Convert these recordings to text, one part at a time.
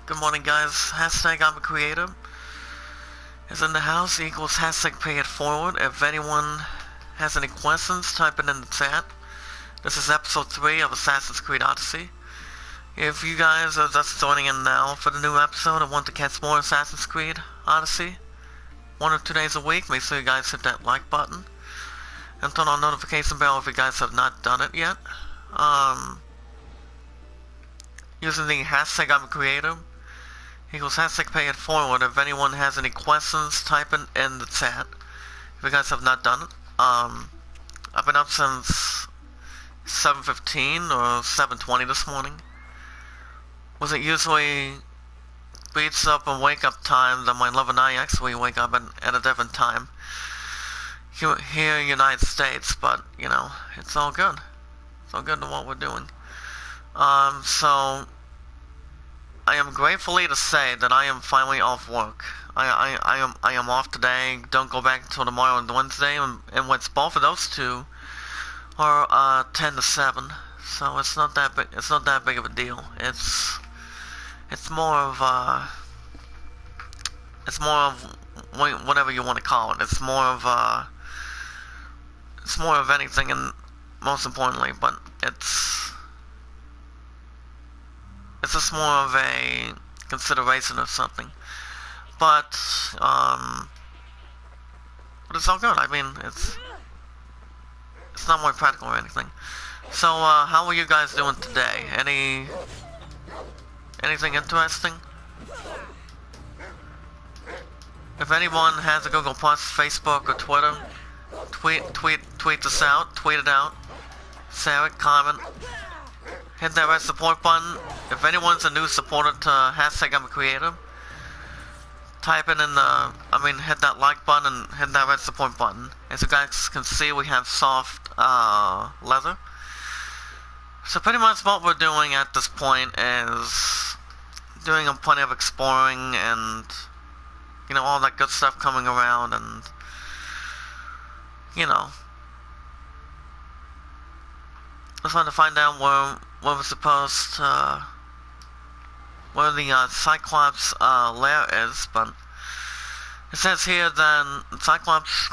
Good morning, guys. Hashtag I'm a creator is in the house equals hashtag pay it forward. If anyone has any questions, type it in the chat. This is episode 3 of Assassin's Creed Odyssey. If you guys are just joining in now for the new episode and want to catch more Assassin's Creed Odyssey, 1 or 2 days a week, make sure you guys hit that like button and turn on notification bell if you guys have not done it yet. Using the hashtag I'm a creator equals hashtag pay it forward. If anyone has any questions, type in the chat. If you guys have not done it, I've been up since 7:15 or 7:20 this morning. Was it usually beats up and wake up time that my love and I actually wake up at a different time here in the United States, but you know, it's all good. It's all good to what we're doing. So I am gratefully to say that I am finally off work. I am off today. Don't go back until tomorrow and Wednesday, and what's both of those two are 10 to 7. So it's not that big. It's not that big of a deal. It's more of whatever you want to call it. It's more of anything, and most importantly, but it's just more of a consideration of something. But it's all good. I mean, it's not more practical or anything. So, how are you guys doing today? Anything interesting? If anyone has a Google Plus, Facebook, or Twitter, tweet this out. Tweet it out. Share it. Comment. Hit that red support button. If anyone's a new supporter to hashtag I'm a creator, type it in the, hit that like button and hit that red support button. As you guys can see, we have soft leather. So pretty much what we're doing at this point is doing plenty of exploring and, you know, all that good stuff coming around, and, you know, just wanted to find out where we're supposed to, where the Cyclops lair is, but it says here that Cyclops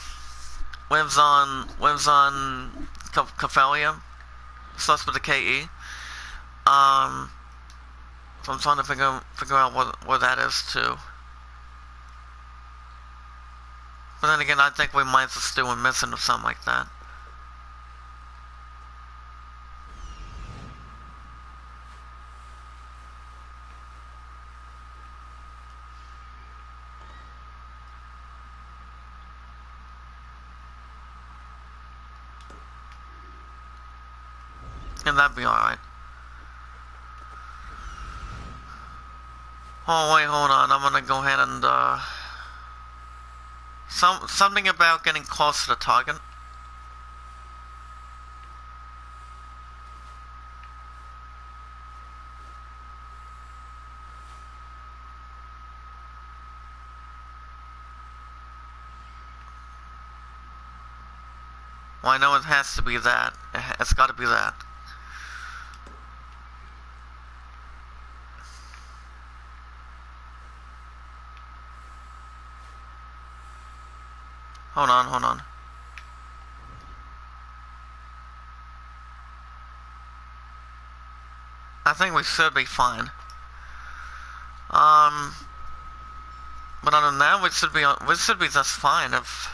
lives on Caphelia, starts with the KE. So I'm trying to figure out where that is too. But then again, I think we might just do a missing or something like that. And that'd be alright. Oh wait, hold on. I'm gonna go ahead and something about getting close to the target. Well, I know it has to be that. It's gotta be that. Hold on. I think we should be fine. But other than that, we should be just fine if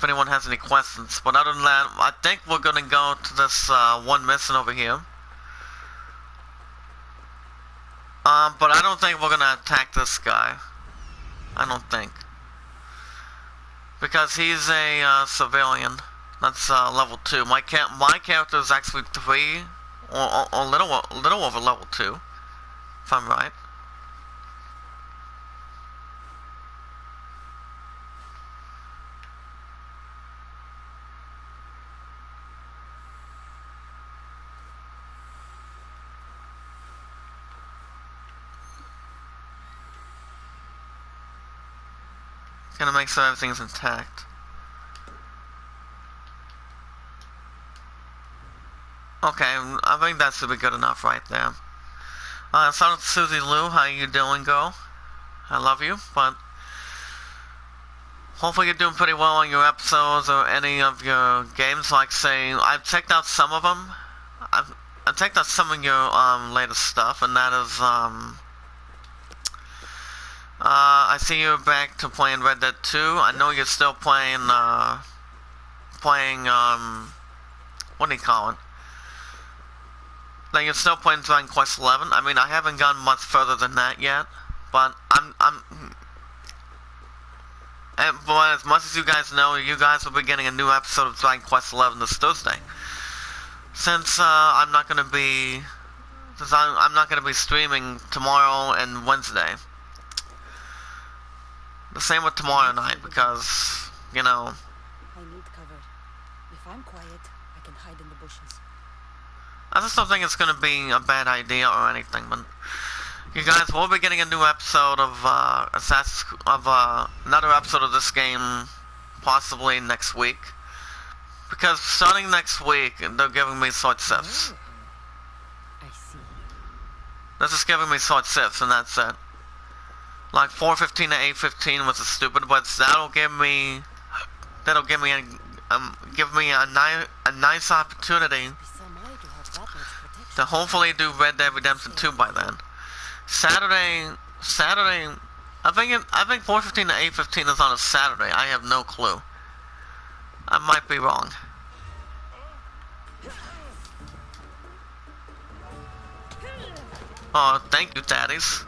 anyone has any questions. But other than that, I think we're gonna go to this one mission over here. But I don't think we're gonna attack this guy. I don't think. Because he's a civilian. That's level 2. My character is actually 3, or a little over level 2, if I'm right. Gonna make sure everything's intact. Okay, I think that should be good enough right there. Shout out to Susie Lou, how you doing, girl? I love you, but hopefully you're doing pretty well on your episodes or any of your games. Like, say, I've checked out some of them. I've checked out some of your latest stuff, and that is I see you're back to playing Red Dead 2. I know you're still playing what do you call it? Like, you're still playing Dragon Quest 11. I mean, I haven't gone much further than that yet, but but as much as you guys know, you guys will be getting a new episode of Dragon Quest 11 this Thursday. Since I'm not gonna be streaming tomorrow and Wednesday. The same with tomorrow night, because, you know, I need cover. If I'm quiet, I can hide in the bushes. I just don't think it's gonna be a bad idea or anything, but you guys will be getting a new episode of another episode of this game possibly next week. Because starting next week, they're giving me sword sifts. Oh, I see. They're just giving me sword sifts, and that's it. Like 4:15 to 8:15 was stupid, but that'll give me a nice opportunity to hopefully do Red Dead Redemption 2 by then. Saturday, I think 4:15 to 8:15 is on a Saturday. I have no clue. I might be wrong. Oh, thank you, daddies.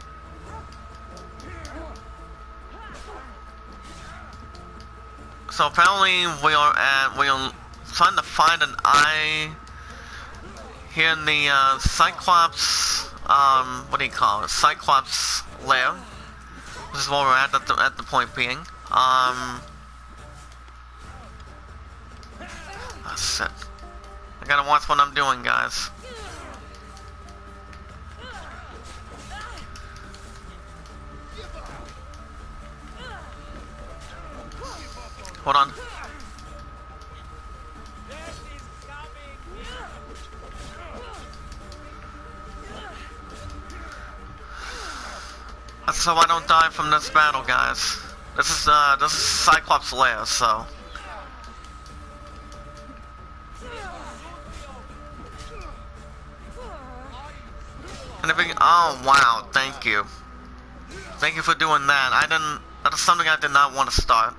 So apparently we are trying to find an eye here in the Cyclops, what do you call it? Cyclops lair. This is where we're at the point being. That's it. I gotta watch what I'm doing, guys. Hold on. So I don't die from this battle, guys. This is Cyclops' lair, so. And oh wow, thank you. Thank you for doing that. That is something I did not want to start.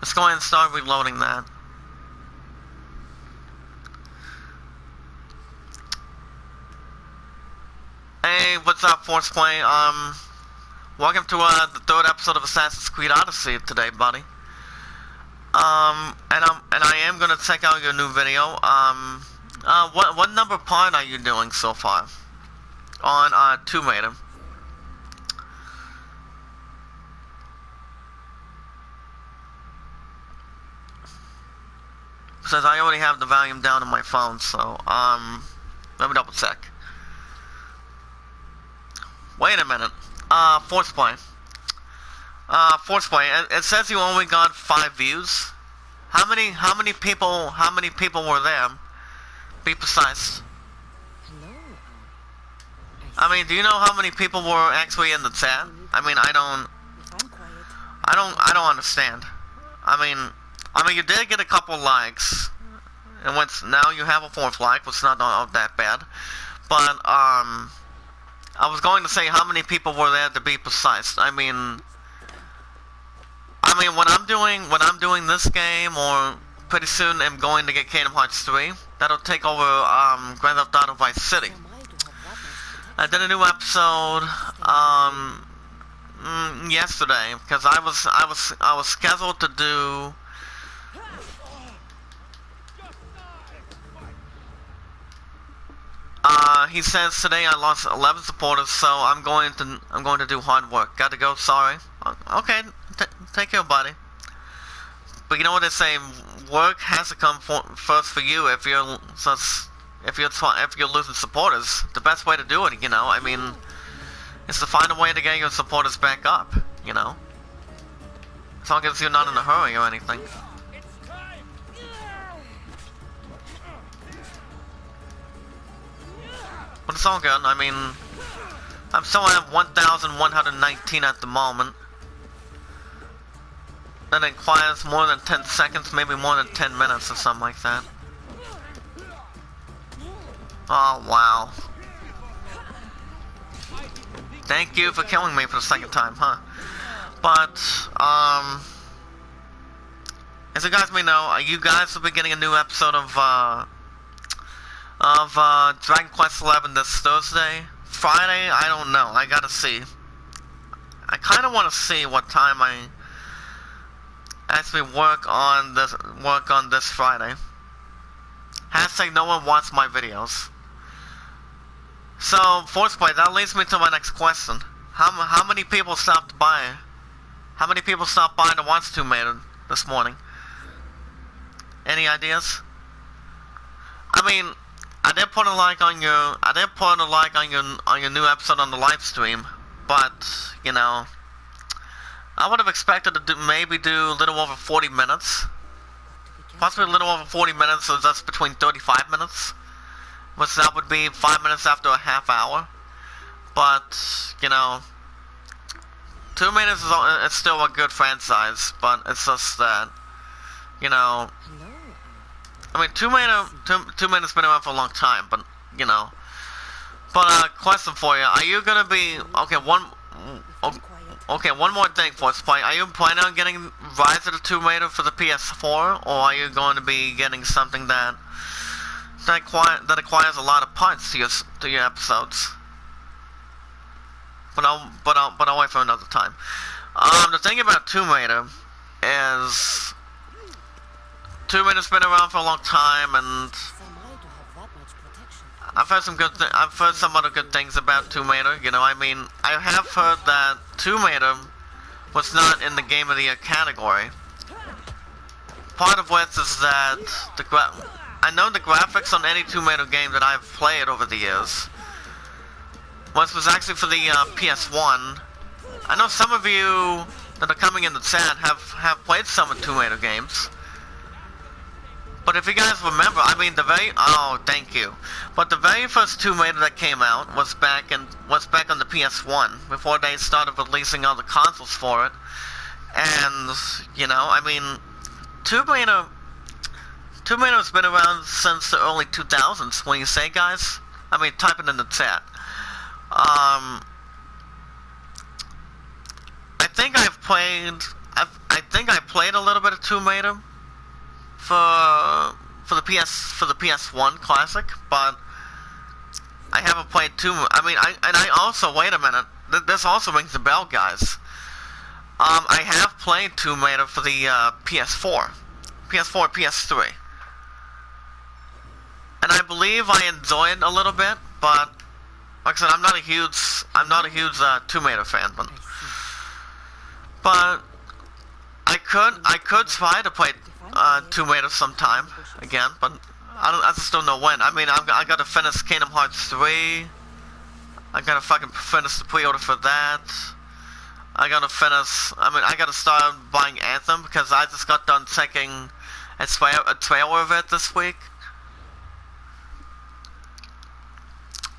Let's go ahead and start reloading that. Hey, what's up, Force Play? Welcome to the third episode of Assassin's Creed Odyssey today, buddy. And I am gonna check out your new video. What number part are you doing so far on Tomb Raider? Says I already have the volume down on my phone, so let me double check. Wait a minute. Force Play. Force Play. It says you only got 5 views. How many people were there? Be precise. Hello. I mean, do you know how many people were actually in the chat? I mean, I don't understand. I mean, you did get a couple likes, and now you have a 4th like, which is not that bad. But I was going to say how many people were there to be precise. I mean, when I'm doing this game, or pretty soon I'm going to get Kingdom Hearts 3. That'll take over Grand Theft Auto Vice City. I did a new episode yesterday because I was scheduled to do. He says today I lost 11 supporters, so I'm going to do hard work. Got to go. Sorry. Okay, take care, buddy. But you know what they say? Work has to come first for you. If you're losing supporters, the best way to do it, you know, I mean, is to find a way to get your supporters back up. You know, as long as you're not in a hurry or anything. But it's all good. I mean, I'm still at 1,119 at the moment. That requires more than 10 seconds, maybe more than 10 minutes or something like that. Oh, wow. Thank you for killing me for the second time, huh? But, as you guys may know, you guys will be getting a new episode of Dragon Quest XI this Thursday. Friday, I don't know. I gotta see. I kind of want to see what time I actually work on this Friday. Hashtag no one wants my videos. So, Forceplay, that leads me to my next question. How many people stopped by? How many people stopped by to watch Tomb Raider this morning? Any ideas? I mean, I did put a like on your new episode on the live stream, but you know, I would have expected to maybe do a little over 40 minutes, possibly a little over 40 minutes, so that's between 35 minutes, which that would be 5 minutes after a half hour. But you know, Tomb Raider is still a good franchise, but it's just that, you know. I mean, Tomb Raider's been around for a long time, but, you know. But, question for you. Are you gonna be... Okay, one more thing for us. Are you planning on getting Rise of the Tomb Raider for the PS4? Or are you going to be getting something that acquires a lot of parts to your episodes? But I'll wait for another time. The thing about Tomb Raider is... Tomb Raider's been around for a long time, and I've heard some other good things about Tomb Raider. You know, I mean, I have heard that Tomb Raider was not in the Game of the Year category. Part of which is that I know the graphics on any Tomb Raider game that I've played over the years, which was actually for the PS1. I know some of you that are coming in the chat have played some of Tomb Raider games. But if you guys remember, I mean, thank you. But the very first Tomb Raider that came out was back on the PS1 before they started releasing other consoles for it. And you know, I mean, Tomb Raider's been around since the early 2000s. When you say, guys, I mean, type it in the chat. I think I played a little bit of Tomb Raider for the PS1 Classic, but I haven't played I also, wait a minute, this also rings a bell, guys. I have played Tomb Raider for the PS4, PS3, and I believe I enjoyed it a little bit, but like I said, I'm not a huge Tomb Raider fan, but I could try to play Tomb Raider sometime again, but I just don't know when. I mean, I gotta finish Kingdom Hearts 3. I gotta fucking finish the pre-order for that. I gotta start buying Anthem because I just got done checking a trailer of it this week.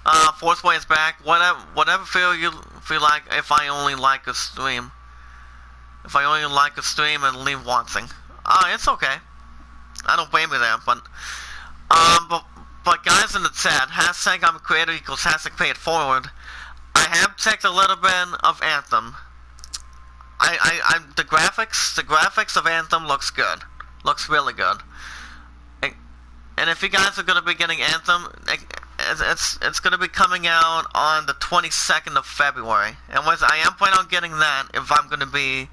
Forceway is back. Whatever you feel like. If I only like a stream and leave watching. It's okay. I don't blame you there, but guys in the chat, hashtag I'm a creator equals hashtag pay it forward. I have checked a little bit of Anthem. The graphics of Anthem looks good. Looks really good. And if you guys are gonna be getting Anthem, it's gonna be coming out on the 22nd of February. And I am planning on getting that if I'm gonna be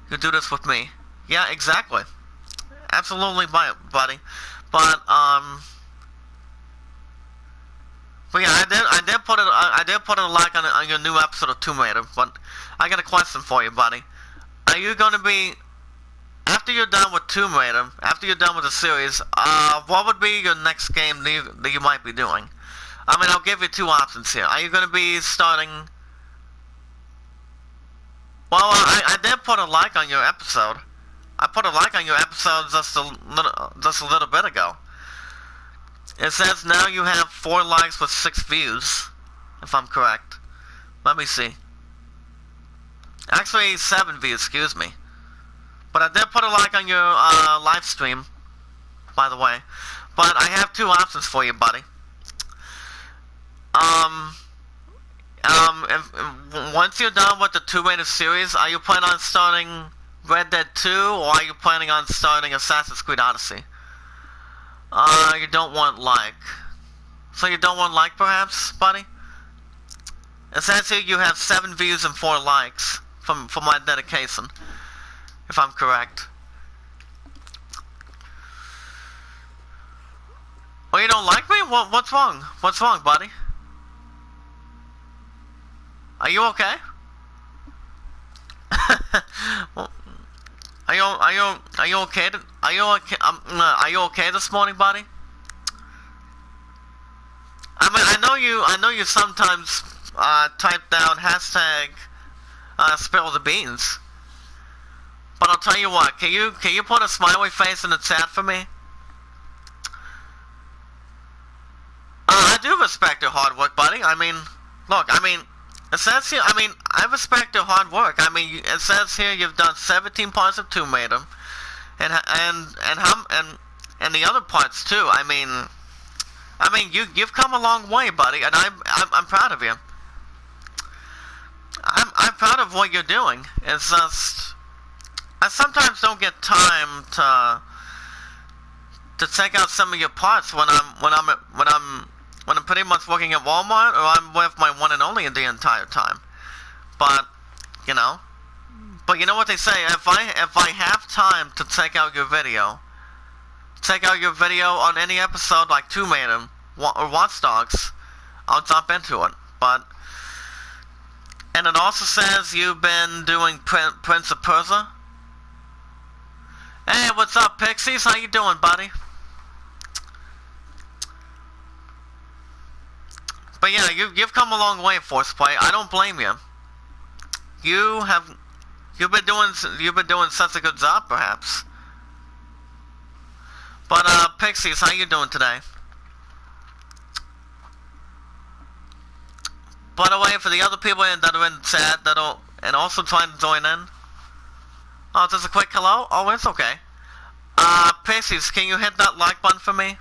you do this with me. Yeah, exactly. Absolutely, buddy. But yeah, I did put a like on your new episode of Tomb Raider. But I got a question for you, buddy. Are you gonna be, after you're done with Tomb Raider, after you're done with the series, what would be your next game that you might be doing? I mean, I'll give you two options here. Are you gonna be starting? Well, I did put a like on your episode. I put a like on your episode just a little bit ago. It says now you have 4 likes with 6 views. if I'm correct. Let me see. Actually, 7 views, excuse me. But I did put a like on your live stream, by the way. But I have 2 options for you, buddy. Once you're done with the 2-rated series, are you planning on starting Red Dead 2, or are you planning on starting Assassin's Creed Odyssey? You don't want like. So you don't want like, perhaps, buddy? It says here you have 7 views and 4 likes for my dedication, if I'm correct. Oh, you don't like me? What's wrong? What's wrong, buddy? Are you okay? Well, are you okay? Are you okay this morning, buddy? I mean, I know you sometimes type down hashtag spill the beans. But I'll tell you what, can you put a smiley face in the chat for me? I do respect your hard work, buddy. I mean, look, I mean, it says here, I mean, I respect your hard work. I mean, it says here you've done 17 parts of Tomb Raider, and the other parts too. I mean, you've come a long way, buddy, and I'm proud of you. I'm proud of what you're doing. It's just I sometimes don't get time to check out some of your parts when I'm pretty much working at Walmart, or I'm with my one and only the entire time. But you know what they say, if I have time to check out your video on any episode like Tomb Raider or Watch Dogs, I'll jump into it. And it also says you've been doing Prince of Persia. Hey, what's up, Pixies? How you doing, buddy? But yeah, you've come a long way, Force Play. I don't blame you. You've been doing such a good job, perhaps. But Pixies, how you doing today? By the way, for the other people that are in the chat and also trying to join in. Oh, just a quick hello? Oh, it's okay. Pixies, can you hit that like button for me?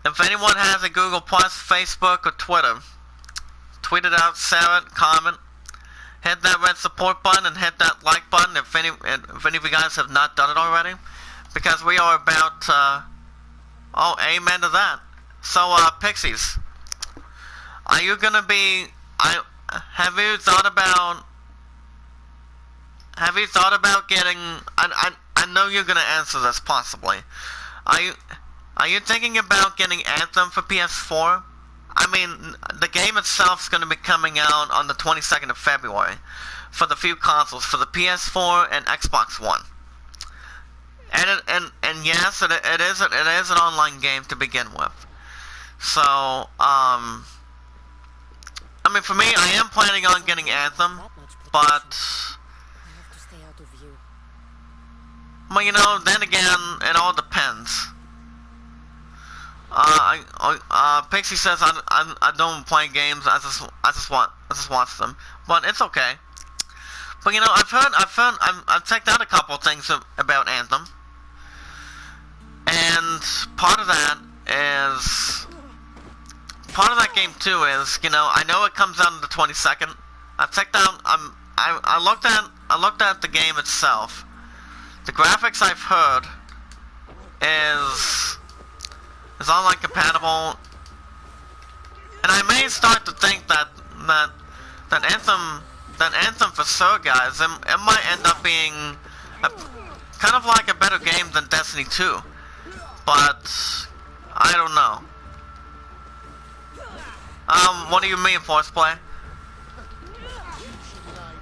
If anyone has a Google Plus, Facebook, or Twitter, tweet it out, share it, comment, hit that red support button, and hit that like button if any of you guys have not done it already, because we are about oh, amen to that. So Pixies, are you gonna be? Have you thought about getting? I know you're gonna answer this possibly. Are you thinking about getting Anthem for PS4? I mean, the game itself is going to be coming out on the 22nd of February for the few consoles, for the PS4 and Xbox One. And yes, it is an online game to begin with. So, I mean, for me, I am planning on getting Anthem, but well, you know, then again, it all depends. Pixie says I don't play games. I just watch them, but it's okay. But you know, I've checked out a couple of things about Anthem, and part of that game too is, you know, I know it comes out on the 22nd. I've checked out. I looked at the game itself. The graphics I've heard is online compatible, and I may start to think that Anthem for sure, guys, it might end up being kind of like a better game than Destiny 2, but I don't know. What do you mean, Force Play?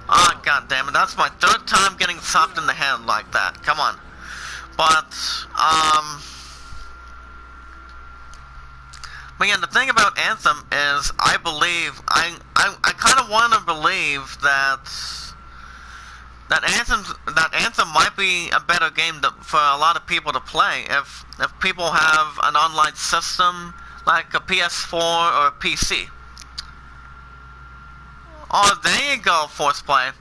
Oh, god damn it, that's my 3rd time getting chopped in the head like that. Come on. But yeah, the thing about Anthem is, I kind of want to believe that Anthem might be a better game for a lot of people to play if people have an online system like a PS4 or a PC. Oh, there you go, Force Play.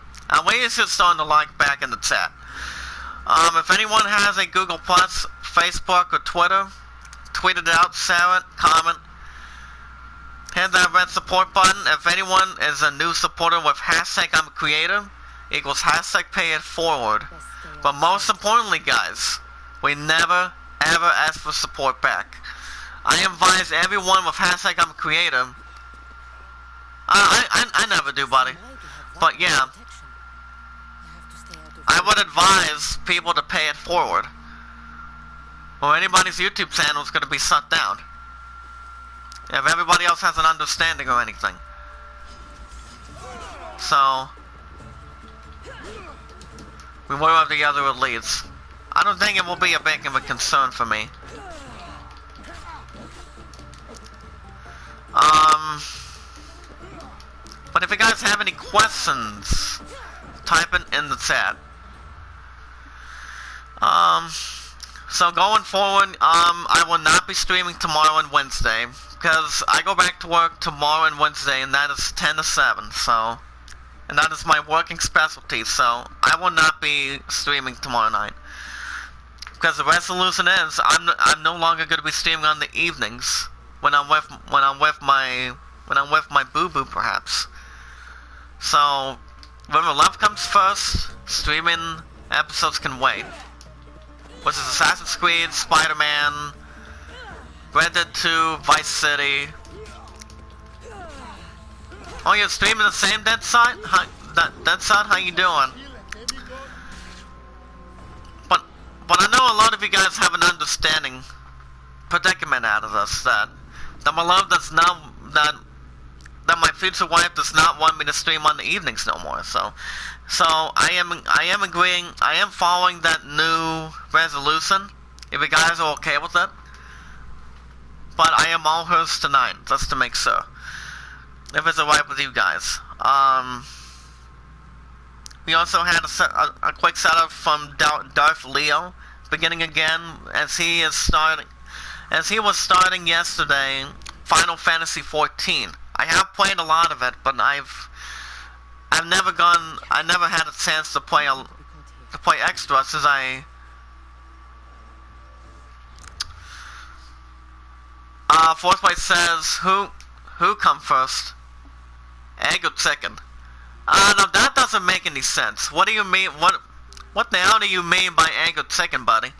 We just starting to like back in the chat. If anyone has a Google Plus, Facebook, or Twitter, tweet it out, share it, comment. Hit that red support button. If anyone is a new supporter with hashtag I'm a creator equals hashtag pay it forward. But most importantly, guys, we never ever ask for support back. I advise everyone with hashtag I'm a creator. I never do, buddy. But yeah, I would advise people to pay it forward, or anybody's YouTube channel is going to be shut down. If everybody else has an understanding or anything. So, we will have the other leads. I don't think it will be a big of a concern for me. But if you guys have any questions, type it in the chat. So going forward, I will not be streaming tomorrow and Wednesday, because I go back to work tomorrow and Wednesday, and that is 10 to 7, so, and that is my working specialty, so I will not be streaming tomorrow night. Because the resolution is, I'm no longer going to be streaming on the evenings, when I'm with my boo-boo, perhaps. So, whatever love comes first, streaming episodes can wait. Which is Assassin's Creed, Spider-Man, Red Dead 2, Vice City. Oh, you're streaming the same Dead Side? Dead Side, how you doing? But I know a lot of you guys have an understanding predicament out of this, that my love does not, that my future wife does not want me to stream on the evenings no more, so I am agreeing, I am following that new resolution, if you guys are okay with it. But I am all hers tonight, just to make sure. If it's alright with you guys. We also had a quick setup from Darth Leo, beginning again, as he was starting yesterday, Final Fantasy XIV. I have played a lot of it, but I never had a chance to play extra, since Fourth Place says, who come first? Egg or chicken? No, that doesn't make any sense. What do you mean, what the hell do you mean by egg or chicken, buddy?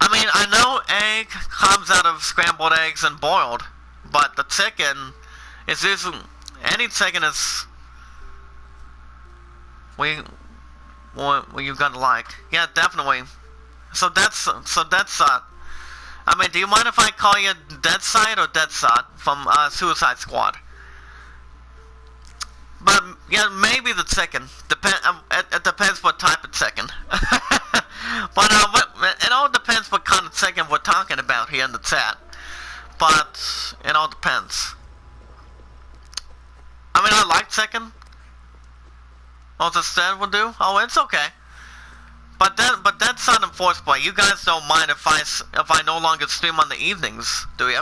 I mean, I know egg comes out of scrambled eggs and boiled, but the chicken is usually, any chicken is, what you gonna like. Yeah, definitely. So that's I mean, do you mind if I call you Dead Side or Dead Side from Suicide Squad? But yeah, maybe the chicken. It depends what type of chicken. But it all depends what kind of chicken we're talking about here in the chat. But it all depends. I mean, I like chicken. Oh, the stand will do. Oh, it's okay. But that's not enforced by you guys. Don't mind if I no longer stream on the evenings, do you?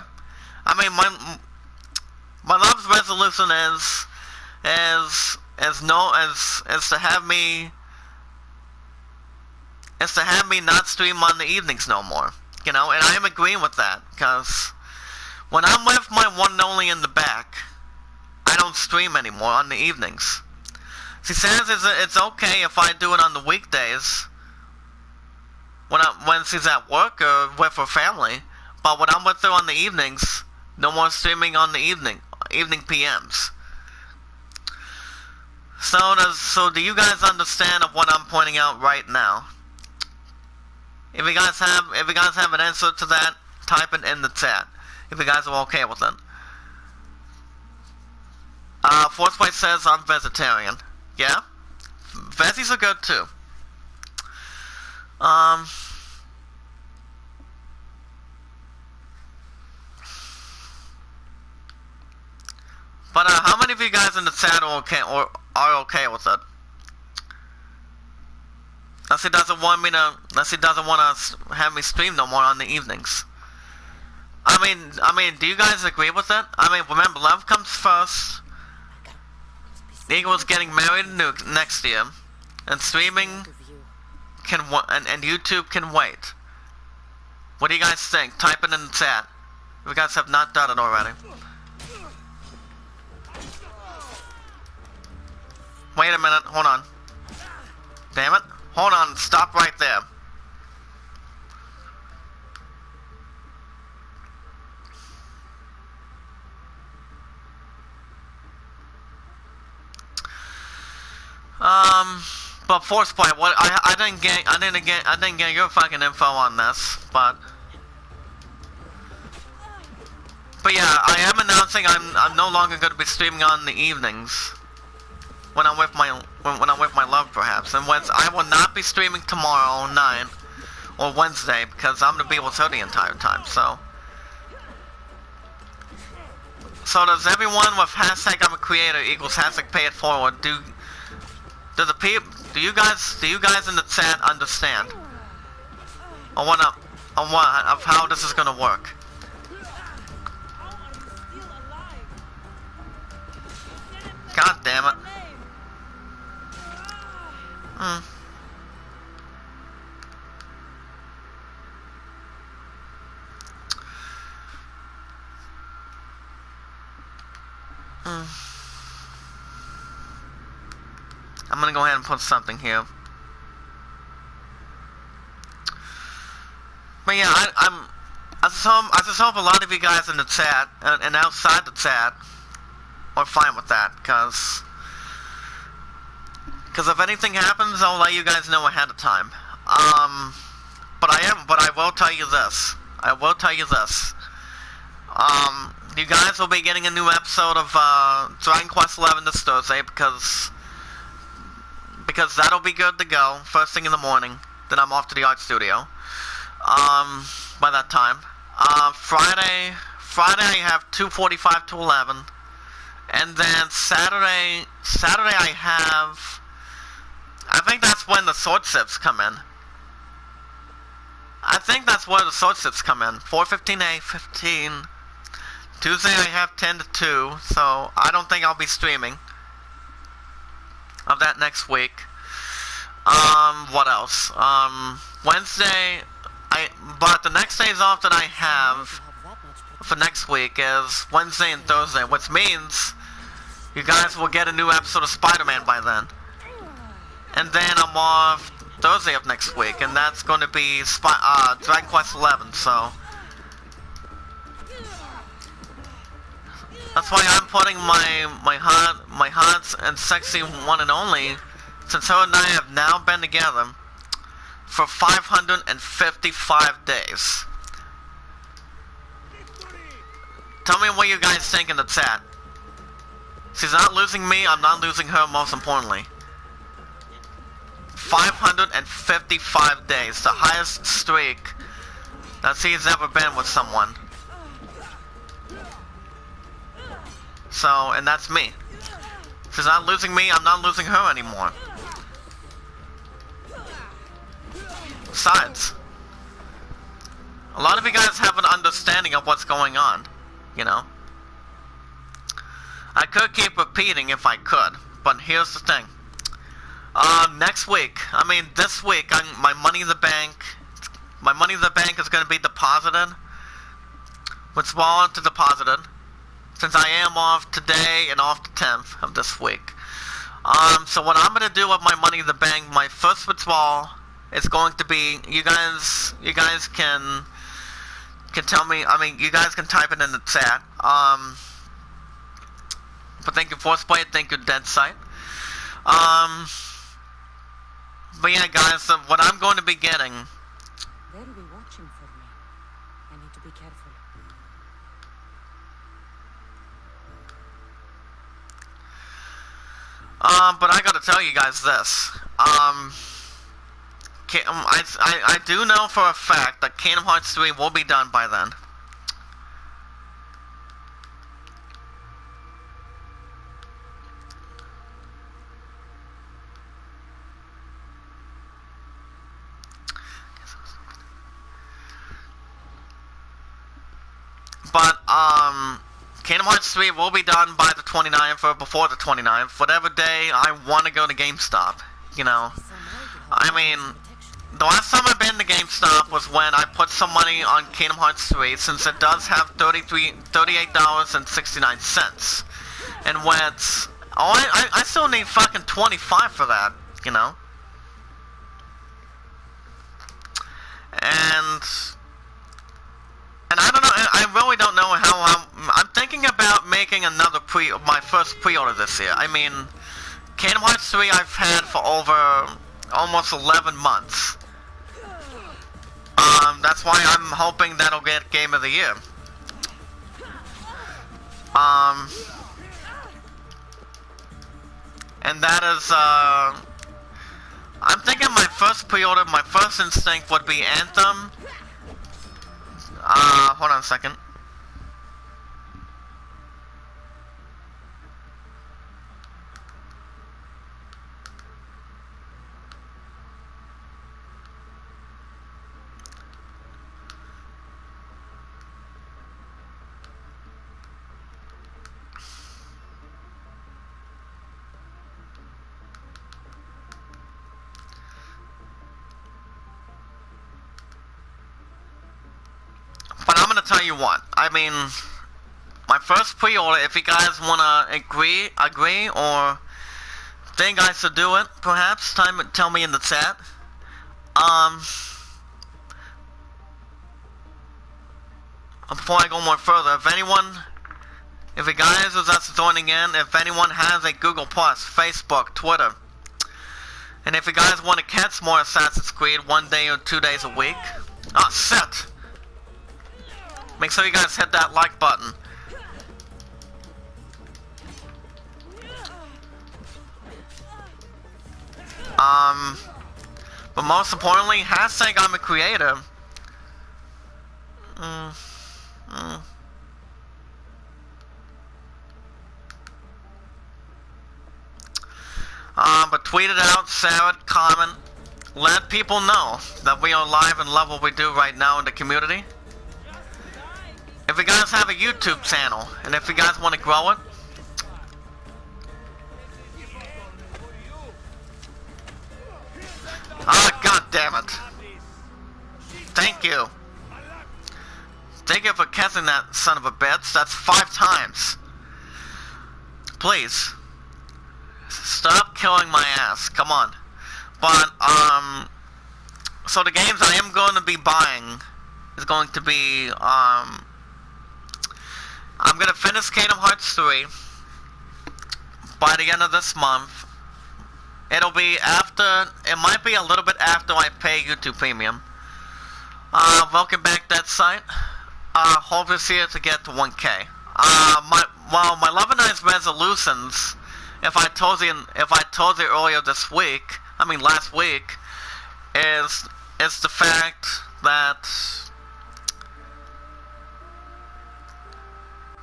I mean, my love's resolution is to have me not stream on the evenings no more. You know, and I am agreeing with that, because when I'm with my one and only in the back, I don't stream anymore on the evenings. She says it's okay if I do it on the weekdays, when she's at work or with her family, but when I'm with her on the evenings, no more streaming on the evening PMs. So do you guys understand of what I'm pointing out right now? If you guys have an answer to that, type it in the chat. If you guys are okay with it. Fourth Place says I'm vegetarian. Yeah? Veggies are good too. But how many of you guys in the chat are okay with it? Unless he doesn't want to have me stream no more on the evenings. do you guys agree with it? I mean, remember, love comes first. Eagle's getting married next year, and streaming and YouTube can wait. What do you guys think? Type it in the chat. If you guys have not done it already. Wait a minute, hold on. Damn it. Hold on, stop right there. But Force Play, what I didn't get your fucking info on this, but yeah, I am announcing I'm no longer going to be streaming on the evenings when I'm with my love, perhaps. And I will not be streaming tomorrow night or Wednesday because I'm going to be with her the entire time. So does everyone with hashtag I'm a creator equals hashtag pay it forward do you guys in the chat understand of how this is gonna work? God damn it. I'm gonna go ahead and put something here. But yeah, I just hope a lot of you guys in the chat and outside the chat are fine with that, because if anything happens, I'll let you guys know ahead of time. But I will tell you this. You guys will be getting a new episode of Dragon Quest XI this Thursday because that'll be good to go first thing in the morning. Then I'm off to the art studio. By that time, Friday I have 2:45 to 11, and then Saturday I have. I think that's when the sword sips come in. I think that's where the sword sips come in. 4:15 to 8:15. Tuesday I have 10 to 2, so I don't think I'll be streaming of that next week. What else? Wednesday, but the next days off that I have for next week is Wednesday and Thursday, which means you guys will get a new episode of Spider-Man by then. And then I'm off Thursday of next week, and that's going to be Dragon Quest XI, so that's why I'm putting my hot and sexy one and only, since her and I have now been together for 555 days. Tell me what you guys think in the chat. She's not losing me, I'm not losing her, most importantly. 555 days, the highest streak that she's ever been with someone. So, and that's me. She's not losing me, I'm not losing her anymore. Besides, a lot of you guys have an understanding of what's going on, you know. I could keep repeating if I could, but here's the thing. Next week, this week, my money in the bank is going to be deposited. What's wallet to deposited, since I am off today and off the 10th of this week. So what I'm going to do with my money in the bank, my first withdrawal is going to be, you guys can tell me, you guys can type it in the chat. But thank you, Forceplay, thank you, Dead Sight. But yeah, guys, so what I'm going to be getting. They'll be watching for me. I need to be careful. But I gotta tell you guys this. I do know for a fact that Kingdom Hearts 3 will be done by then. But, Kingdom Hearts 3 will be done by the 29th or before the 29th, whatever day I want to go to GameStop, you know. I mean, the last time I've been to GameStop was when I put some money on Kingdom Hearts 3, since it does have $38.69. And when it's... Oh, I still need fucking 25 for that, you know. And I don't know, I really don't know how I'm thinking about making another my first pre-order this year. I mean, Kingdom Hearts 3 I've had for over almost 11 months. That's why I'm hoping that'll get Game of the Year. And that is, I'm thinking my first pre-order, my first instinct would be Anthem. Hold on a second. But I'm gonna tell you what, I mean, my first pre-order, if you guys wanna agree, or think I should do it, perhaps, tell me in the chat. Before I go more further, if you guys is just joining in, if anyone has a Google+, Facebook, Twitter, and if you guys want to catch more Assassin's Creed 1 day or 2 days a week, oh shit! Make sure you guys hit that like button. But most importantly, hashtag I'm a creator. But tweet it out, share it, comment. Let people know that we are live and love what we do right now in the community. If you guys have a YouTube channel, and if you guys want to grow it, ah, god damn it. Thank you. Thank you for catching that son of a bitch. That's 5 times. Please. Stop killing my ass. Come on. But, so the games I am going to be buying is going to be, I'm gonna finish Kingdom Hearts 3 by the end of this month. It'll be after, it might be a little bit after I pay YouTube Premium. Welcome back that site. Hope this year to get to 1K. My Love and Ice resolutions, if I told you earlier this week, I mean last week, is the fact that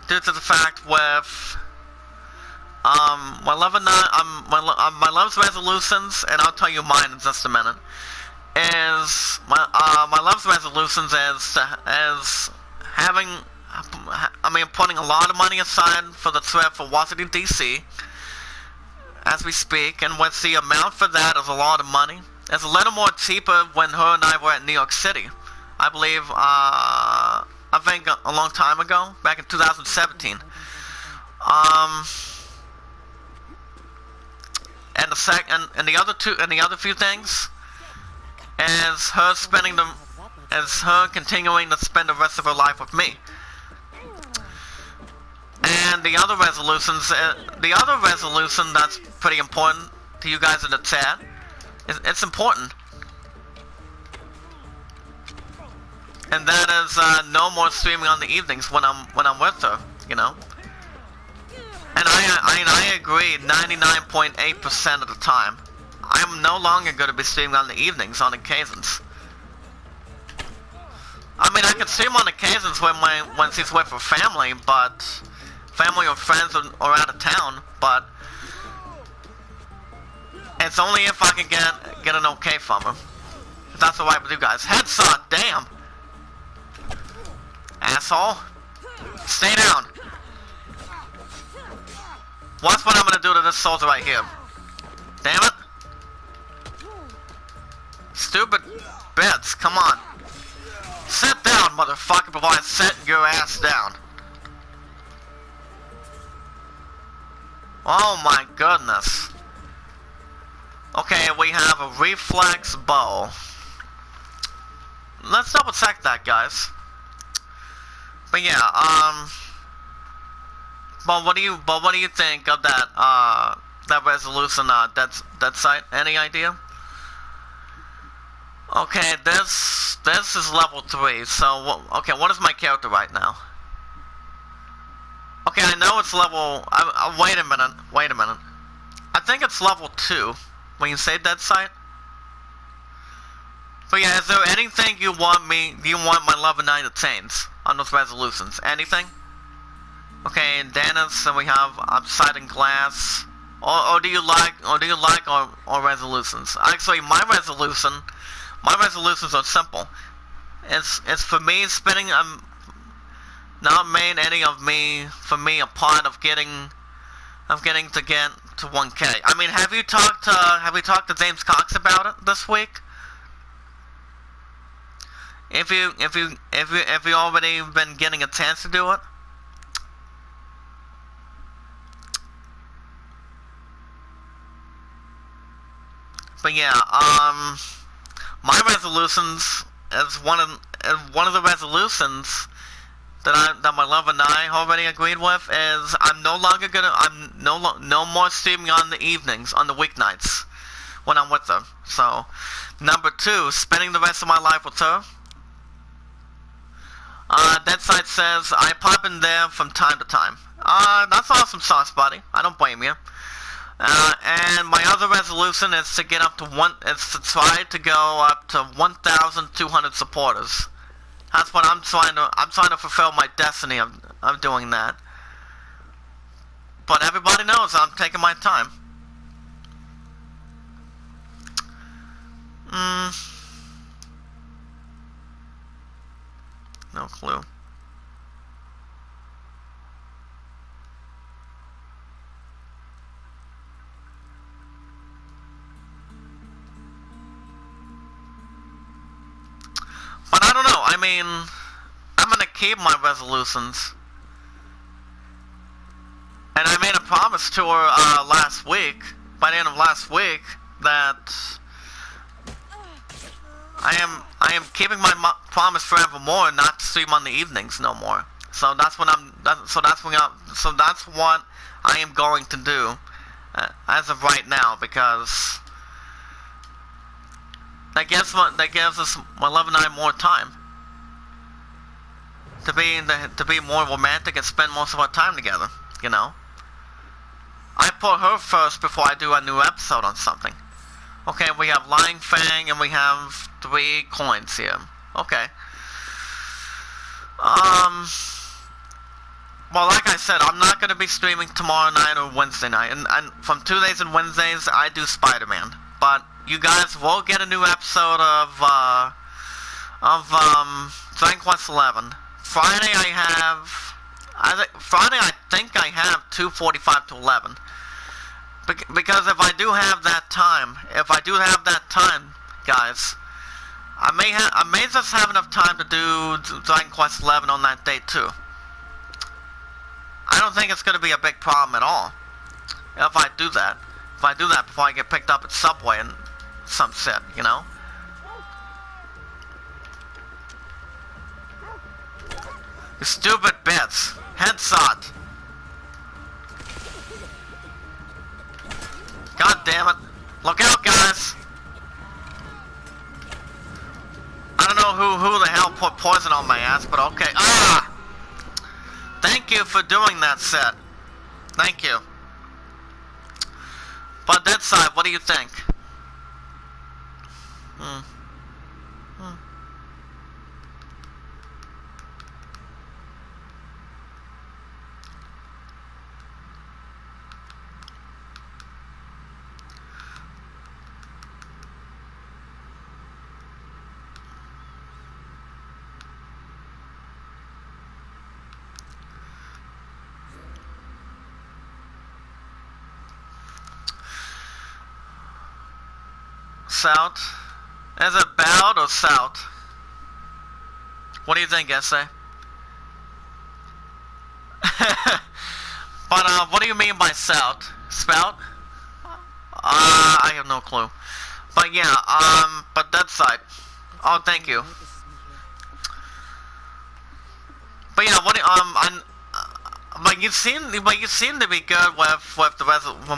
due to the fact with my love's resolutions, and I'll tell you mine in just a minute, is my love's resolutions is having, I mean, putting a lot of money aside for the trip for Washington DC as we speak, and with the amount for that is a lot of money. It's a little more cheaper when her and I were at New York City. I believe, I think a long time ago, back in 2017. And the other few things is her continuing to spend the rest of her life with me. And the other resolution that's pretty important to you guys in the chat, it's important. And that is no more streaming on the evenings when I'm with her, you know. And I agree 99.8% of the time. I am no longer going to be streaming on the evenings on occasions. I mean, I can stream on occasions when she's with her family, but family or friends are out of town. But it's only if I can get an okay from her. If that's alright with you guys. Headshot, damn. Asshole. Stay down. Watch what I'm gonna do to this soldier right here. Damn it. Stupid bits, come on. Sit down, motherfucker, before I set your ass down. Oh my goodness. Okay, we have a reflex bow. Let's double check that, guys. But yeah, but what do you think of that that resolution dead sight? Any idea? Okay, this is level 3. So okay, what is my character right now? Okay, I know it's level. Wait a minute. Wait a minute. I think it's level 2 when you say dead sight. But yeah, is there anything you want my level 9 to change on those resolutions? Anything? Okay, in Dennis, and we have upside and glass. Or do you like our resolutions? Actually, my resolutions are simple. It's for me spinning. Not made any of me for me a part of getting to get to 1K. I mean, have you talked to James Cox about it this week? If you already been getting a chance to do it? But yeah, my resolutions is one of the resolutions that my love and I already agreed with is I'm no more streaming on the evenings, on the weeknights when I'm with her. So, number 2, spending the rest of my life with her. Dead Side says I pop in there from time to time. That's awesome sauce, buddy. I don't blame you. And my other resolution is to get up to try to go up to 1,200 supporters. That's what I'm trying to fulfill my destiny of doing that. But everybody knows I'm taking my time. No clue. But I don't know. I mean, I'm gonna keep my resolutions. And I made a promise to her last week, by the end of last week, that I am keeping my promise forevermore, not to stream on the evenings no more. So that's what I am going to do as of right now, because that gives us my love and I more time to be more romantic and spend most of our time together. You know, I put her first before I do a new episode on something. Okay, we have Lying Fang and we have 3 coins here. Okay. Well, like I said, I'm not going to be streaming tomorrow night or Wednesday night. And from Tuesdays and Wednesdays, I do Spider-Man. But you guys will get a new episode of Dragon Quest 11. Friday I think I have 2:45 to 11. Because if I do have that time, guys, I may just have enough time to do Dragon Quest 11 on that date too. I don't think it's going to be a big problem at all if I do that. If I do that before I get picked up at Subway and some shit, you know? You stupid bitch. Headshot. God damn it. Look out, guys. I don't know who the hell put poison on my ass, but okay. Ah! Thank you for doing that, set. Thank you. But that side, what do you think? South. Is it Bout or South? What do you think, Essay? But what do you mean by South? Spout? I have no clue. But yeah, but that side. Oh, thank you. But yeah, what? But you seem to be good with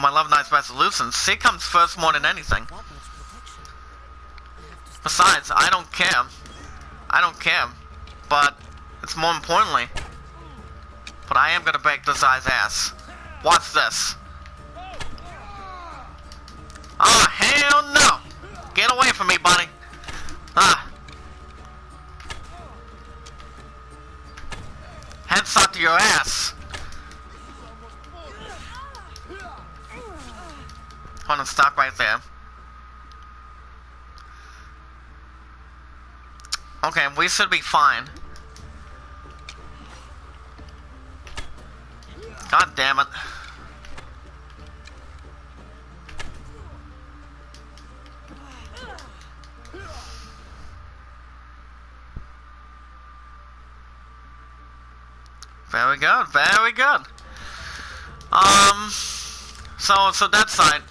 my Love Knight's resolutions. She comes first more than anything. Besides, I don't care. I don't care. But it's more importantly. But I am gonna break this guy's ass. Watch this. Oh hell no! Get away from me, buddy. Headshot to your ass. Hold on, stop right there. Okay, we should be fine. God damn it. Very good, very good. So that side.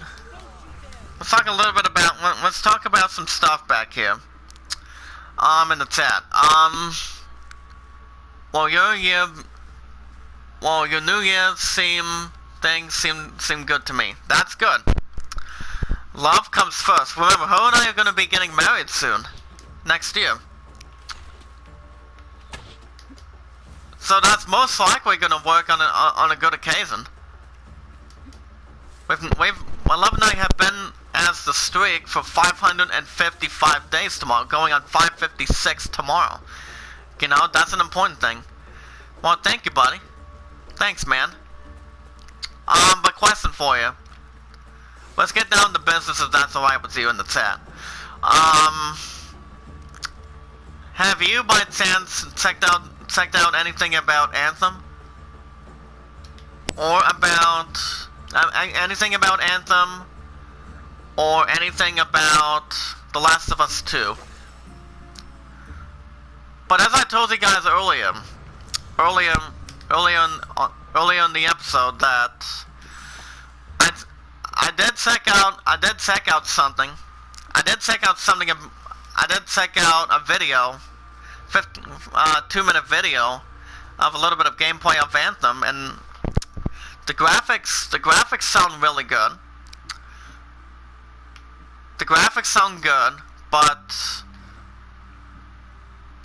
Let's talk a little bit about, let's talk about some stuff back here. In the chat. Well, your New Year's things seem good to me. That's good. Love comes first. Remember, her and I are gonna be getting married soon. Next year. So that's most likely gonna work on a good occasion. My love and I have been as the streak for 555 days tomorrow, going on 556 tomorrow. You know, that's an important thing. Well, thank you, buddy. Thanks, man. But question for you. Let's get down to business if that's alright with you in the chat. Have you by chance checked out anything about Anthem? Or about anything about Anthem? Or anything about The Last of Us 2? But as I told you guys earlier in the episode, that I did check out something. I did check out a video, 2-minute video of a little bit of gameplay of Anthem, and the graphics sound really good. The graphics sound good, but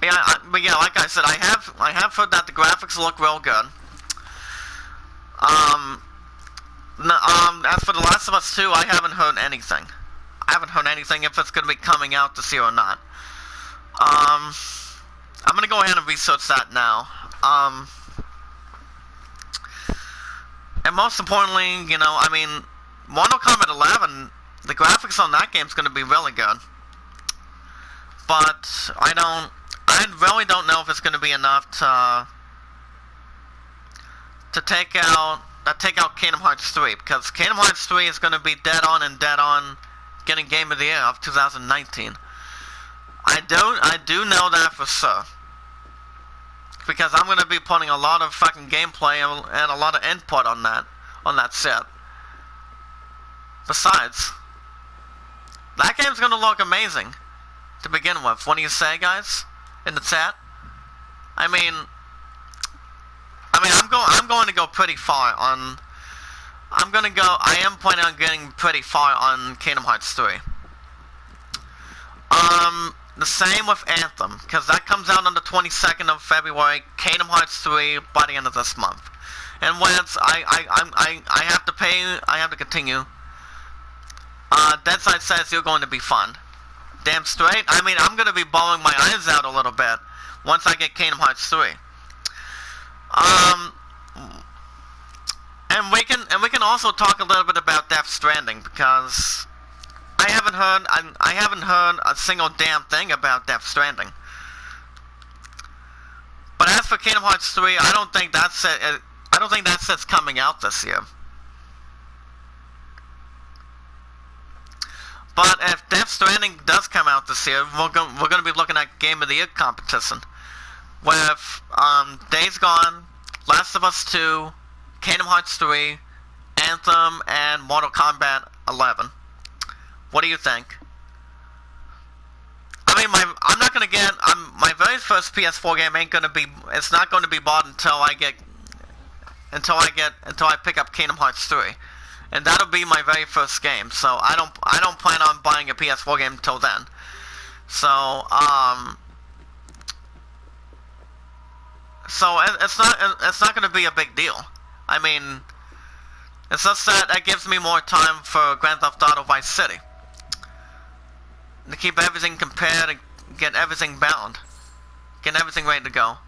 yeah, like I said, I have heard that the graphics look real good. As for The Last of Us 2, I haven't heard anything. I haven't heard anything if it's going to be coming out this year or not. I'm going to go ahead and research that now. And most importantly, you know, I mean, Mortal Kombat 11, the graphics on that game is going to be really good. But I really don't know if it's going to be enough to take out Kingdom Hearts 3, because Kingdom Hearts 3 is going to be dead on getting Game of the Year of 2019. I do know that for sure, because I'm going to be putting a lot of fucking gameplay and a lot of input on that set. Besides, that game's going to look amazing to begin with. What do you say, guys, in the chat? I mean, I'm going to go pretty far on. I am planning on getting pretty far on Kingdom Hearts 3. The same with Anthem, because that comes out on the 22nd of February. Kingdom Hearts 3 by the end of this month. And when I have to continue. Deadside says you're going to be fun. Damn straight. I mean, I'm going to be bawling my eyes out a little bit once I get Kingdom Hearts 3. And we can also talk a little bit about Death Stranding, because I haven't heard a single damn thing about Death Stranding. But as for Kingdom Hearts 3, I don't think that set's coming out this year. But if Death Stranding does come out this year, we're gonna be looking at Game of the Year competition with Days Gone, Last of Us 2, Kingdom Hearts 3, Anthem, and Mortal Kombat 11. What do you think? I mean, I'm not gonna get. My very first PS4 game ain't gonna be. It's not going to be bought until I pick up Kingdom Hearts 3, and that'll be my very first game. So I don't plan on buying a PS4 game until then. So it's not gonna be a big deal. I mean, it's just that gives me more time for Grand Theft Auto Vice City to keep everything compared and get everything bound, get everything ready to go.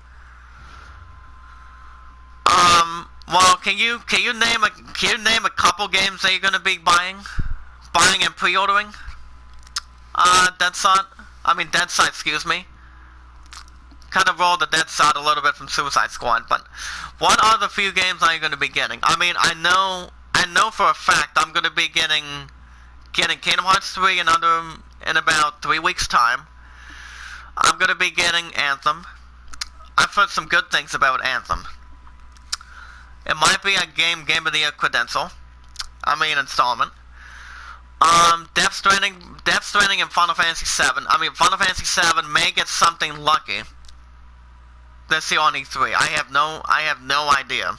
Well, can you name a couple games that you're gonna be buying and pre-ordering? Dead Side, excuse me. Kind of rolled the Dead Side a little bit from Suicide Squad, but what are the few games are you gonna be getting? I mean, I know for a fact I'm gonna be getting Kingdom Hearts 3 in about 3 weeks' time. I'm gonna be getting Anthem. I've heard some good things about Anthem. It might be a Game of the Year credential. Installment. Death Stranding and Final Fantasy 7. Final Fantasy 7 may get something lucky this year on E3. I have no idea.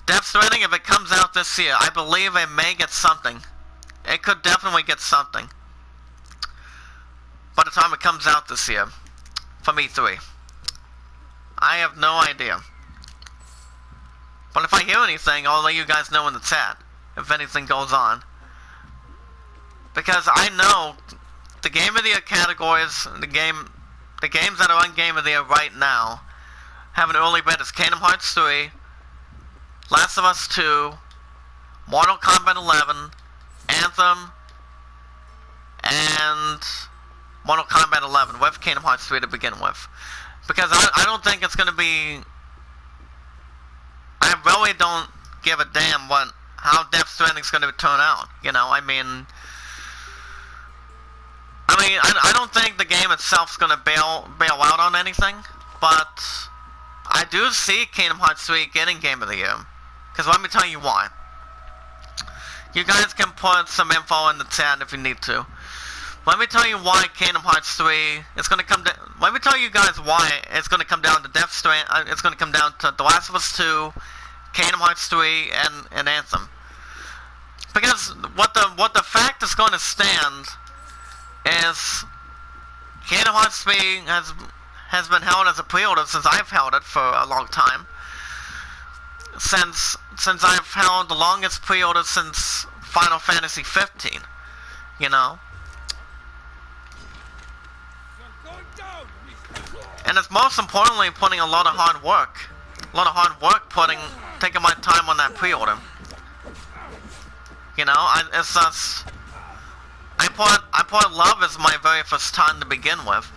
Death Stranding, if it comes out this year, I believe it may get something. It could definitely get something by the time it comes out this year from E3. I have no idea. But if I hear anything, I'll let you guys know in the chat if anything goes on. Because I know the Game of the Year categories, the games that are on Game of the Year right now, have an early bet is Kingdom Hearts 3, Last of Us 2, Mortal Kombat 11, Anthem, and Mortal Kombat 11 with Kingdom Hearts 3 to begin with. Because I don't think it's going to be... I really don't give a damn how Death Stranding's going to turn out. I don't think the game itself's going to bail out on anything, but I do see Kingdom Hearts 3 getting Game of the Year. Because let me tell you why. You guys can put some info in the chat if you need to. Let me tell you why Kingdom Hearts 3 is going to come down. Let me tell you guys why it's going to come down to Death Stranding. It's going to come down to The Last of Us 2, Kingdom Hearts 3, and Anthem. Because what the fact is going to stand is Kingdom Hearts 3 has been held as a pre-order since I've held it for a long time. Since I've held the longest pre-order since Final Fantasy 15, And it's most importantly putting a lot of hard work. Taking my time on that pre-order. It's just... I put love as my very first time to begin with.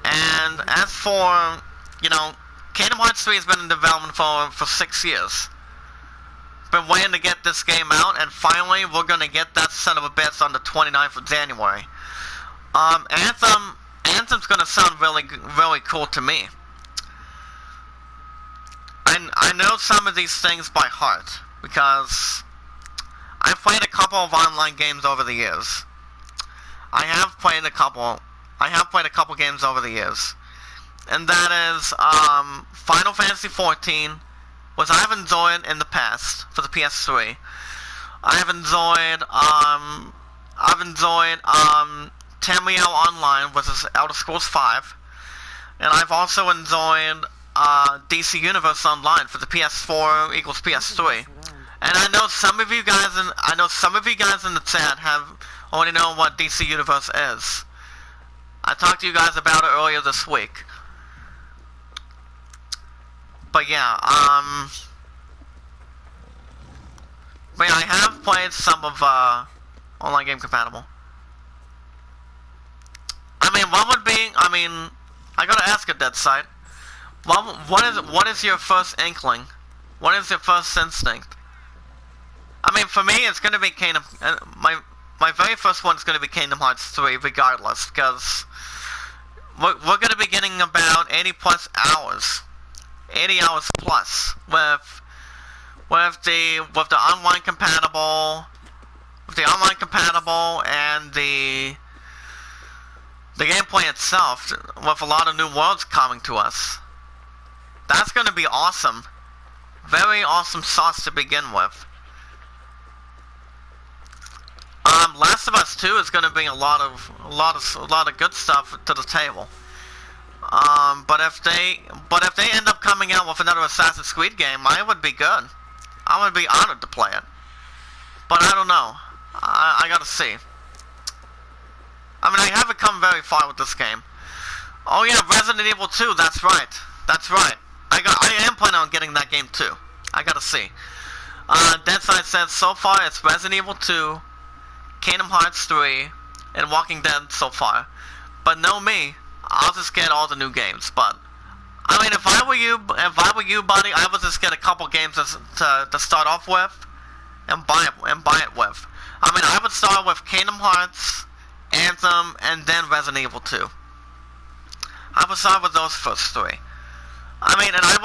And as for, Kingdom Hearts 3 has been in development for 6 years. Been waiting to get this game out, and finally we're gonna get that son of a bitch on the 29th of January. Anthem's gonna sound really, really cool to me. I know some of these things by heart, because I've played a couple of online games over the years. I have played a couple games over the years. And that is, Final Fantasy 14, which I've enjoyed in the past for the PS3. I've enjoyed Tamriel Online, which is Elder Scrolls 5. And I've also enjoyed DC Universe Online for the PS4 equals PS3. And I know some of you guys in the chat have already know what DC Universe is. I talked to you guys about it earlier this week. But yeah, I have played some of online game compatible. I gotta ask a Dead Side. What is your first inkling? What is your first instinct? I mean, for me, it's gonna be Kingdom. My very first one is gonna be Kingdom Hearts 3, regardless, because we're gonna be getting about 80 plus hours, 80 hours plus with the online compatible, and the gameplay itself, with a lot of new worlds coming to us. That's gonna be awesome. Very awesome sauce to begin with. Last of Us 2 is going to bring a lot of good stuff to the table. But if they end up coming out with another Assassin's Creed game, I would be good. I would be honored to play it. But I don't know. I gotta see. I mean, I haven't come very far with this game. Oh yeah, Resident Evil 2. That's right. That's right. I am planning on getting that game too. I gotta see. Deadside says so far it's Resident Evil 2, Kingdom Hearts 3, and Walking Dead so far. But no me, I'll just get all the new games. But I mean, if I were you, buddy, I would just get a couple games to start off with, and buy it with. I mean, I would start with Kingdom Hearts, Anthem, and then Resident Evil 2. I would start with those first three. I mean, and I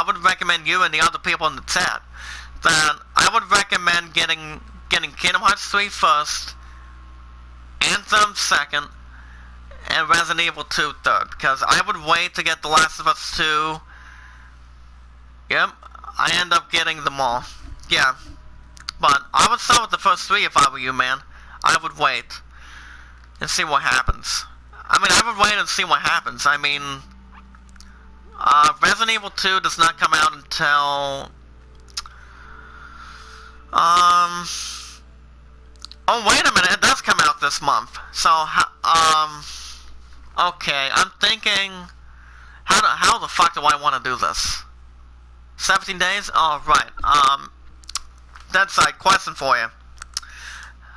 would recommend you and the other people in the chat that I would recommend getting Kingdom Hearts 3 first, Anthem second, and Resident Evil 2 third, because I would wait to get The Last of Us 2. Yep, I end up getting them all. Yeah, but I would start with the first three if I were you, man. I would wait and see what happens. I mean, I would wait and see what happens. I mean, Resident Evil 2 does not come out until... Oh, wait a minute, it does come out this month. So, okay, I'm thinking, how the fuck do I want to do this? 17 days? Oh, right, that's a question for you.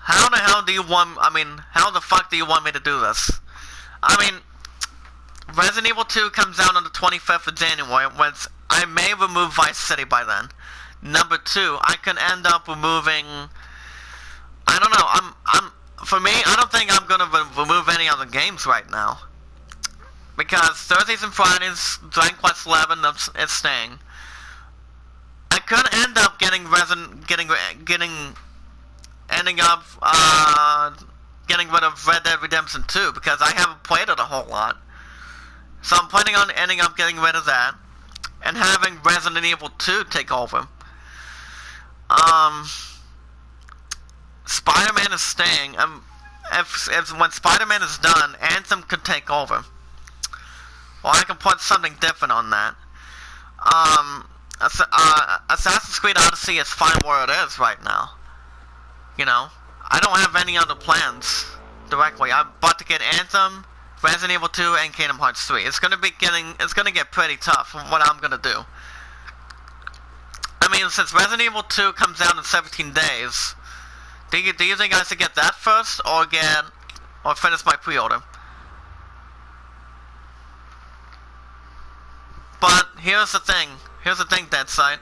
How the hell do you want, how the fuck do you want me to do this? I mean, Resident Evil 2 comes out on the 25th of January, when I may remove Vice City by then. Number 2, I can end up removing, I don't know, for me, I don't think I'm gonna remove any other games right now. Because Thursdays and Fridays, Dragon Quest XI is staying. I could end up getting rid of Red Dead Redemption 2 because I haven't played it a whole lot. So I'm planning on ending up getting rid of that and having Resident Evil 2 take over. Spider-Man is staying. When Spider-Man is done, Anthem could take over. Well, I can put something different on that. Assassin's Creed Odyssey is fine where it is right now. You know, I don't have any other plans directly. I'm about to get Anthem, Resident Evil 2, and Kingdom Hearts 3. It's gonna get pretty tough from what I'm gonna do. I mean, since Resident Evil 2 comes out in 17 days, do you think I should get that first, or finish my pre-order? But here's the thing, Deadside.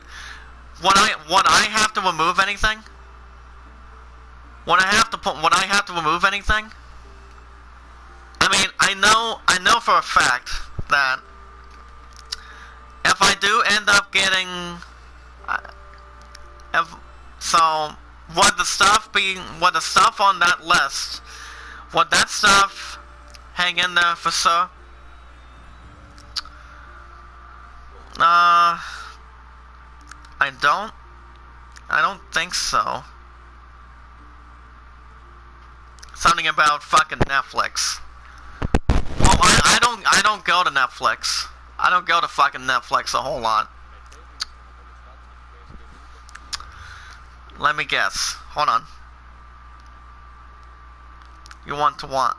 Would I have to remove anything? Would I have to remove anything? I mean, I know for a fact that if I do end up getting, would the stuff on that list, would that stuff hang in there for sure? I don't think so. Something about fucking Netflix. Well, I don't go to Netflix. I don't go to fucking Netflix a whole lot. Let me guess. Hold on. You want to want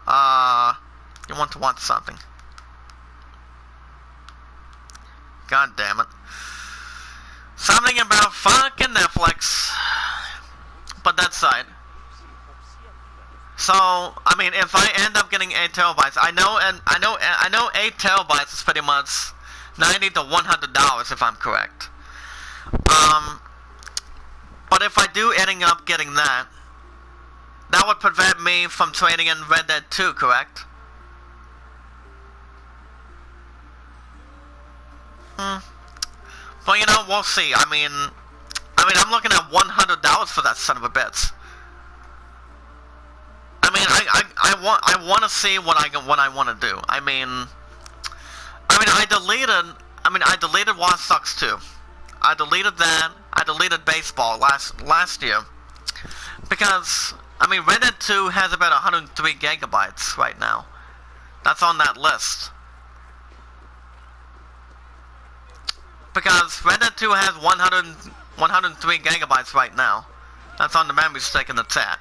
something. God damn it. Something about fucking Netflix. But that side. So, I mean, if I end up getting 8 terabytes, I know 8 terabytes is pretty much $90 to $100 if I'm correct. But if I do ending up getting that, that would prevent me from trading in Red Dead 2, correct? But you know, we'll see. I mean, I'm looking at $100 for that son of a bitch. I mean, I want to see what I want to do. I deleted Watch Dogs 2. I deleted that. I deleted baseball last year because Red Dead 2 has about 103 gigabytes right now. That's on that list. Because Red Dead 2 has 103 gigabytes right now. That's on the memory stick in the chat.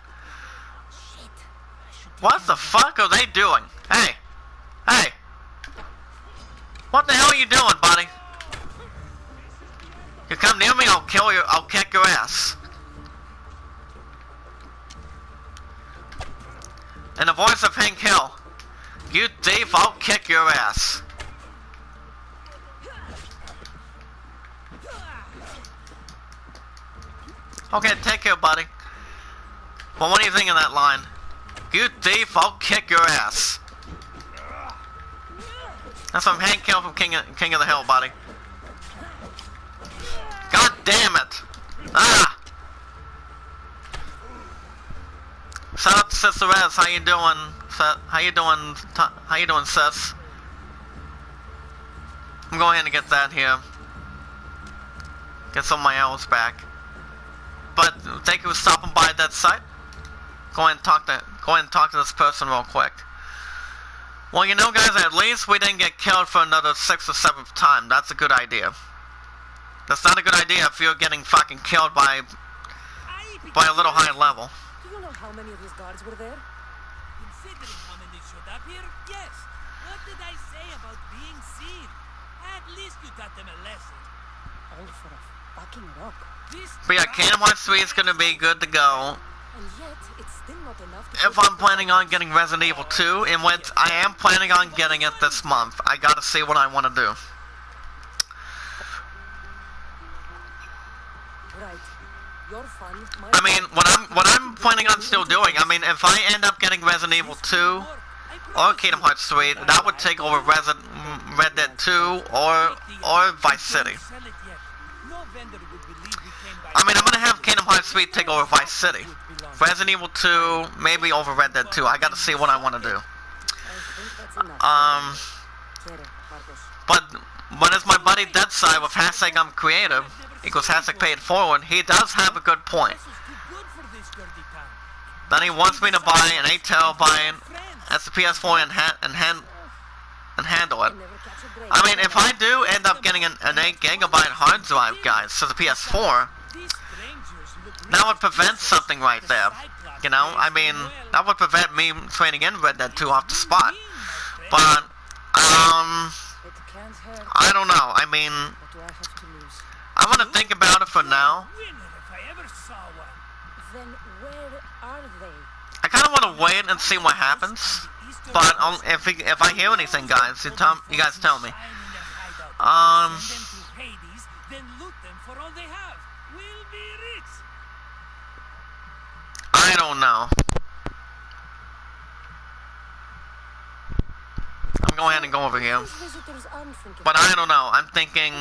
What the fuck are they doing? Hey! Hey! What the hell are you doing, buddy? You come near me, I'll kick your ass. In the voice of Hank Hill, you thief, I'll kick your ass. Okay, take care, buddy. Well, what do you think of that line? You thief, I'll kick your ass. That's from Hank Hill from King of the Hill, buddy. God damn it! Ah! Shout out to Sister Rez, how you doing? How you doing, sis? I'm going ahead and get that here. Get some of my hours back. But thank you for stopping by that site. Go ahead and talk to this person real quick. Well, you know, guys, at least we didn't get killed for another 6th or 7th time. That's a good idea. That's not a good idea if you're getting fucking killed by a little high level. Do you know how many of these guards were there? Considering how many showed up here, yes. What did I say about being seen? At least you taught them a lesson. All for a fucking rock. But yeah, Kingdom Hearts 3 is gonna be good to go. And yet, it's still not enough to... If I'm planning on getting Resident Evil 2, in which I am planning on getting it this month. I gotta see what I want to do. Right. Your fun, I mean, what I'm planning on still doing, if I end up getting Resident Evil 2 or Kingdom Hearts 3, that would take over Red Dead 2 or Vice City. I'm gonna have Kingdom Hearts 3 take over Vice City. Resident Evil 2, maybe over Red Dead 2. I gotta see what I want to do. But as my buddy Deadside with hashtag I'm creative equals hashtag pay it forward, he does have a good point. Then he wants me to buy an 8 terabyte as the PS4 and handle it. If I do end up getting an 8 gigabyte hard drive, guys, for the PS4, that would prevent something right there. You know, that would prevent me trading in Red Dead 2 off the spot. But, I don't know. I'm gonna think about it for now. Then where are they? I kind of want to wait and see what happens. But if I hear anything, guys, you guys tell me. I don't know. I'm going ahead and go over here. But I don't know. I'm thinking...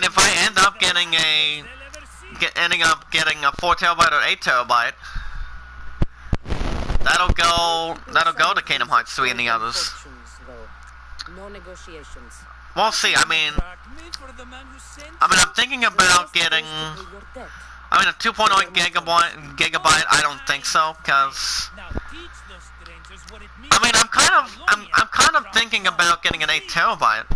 if I end up getting a 4 terabyte or 8 terabyte, that'll go to Kingdom Hearts 3 and the others. No negotiations. We'll see. I'm thinking about getting... a 2.0 gigabyte, I don't think so, because... I'm kind of thinking about getting an 8 terabyte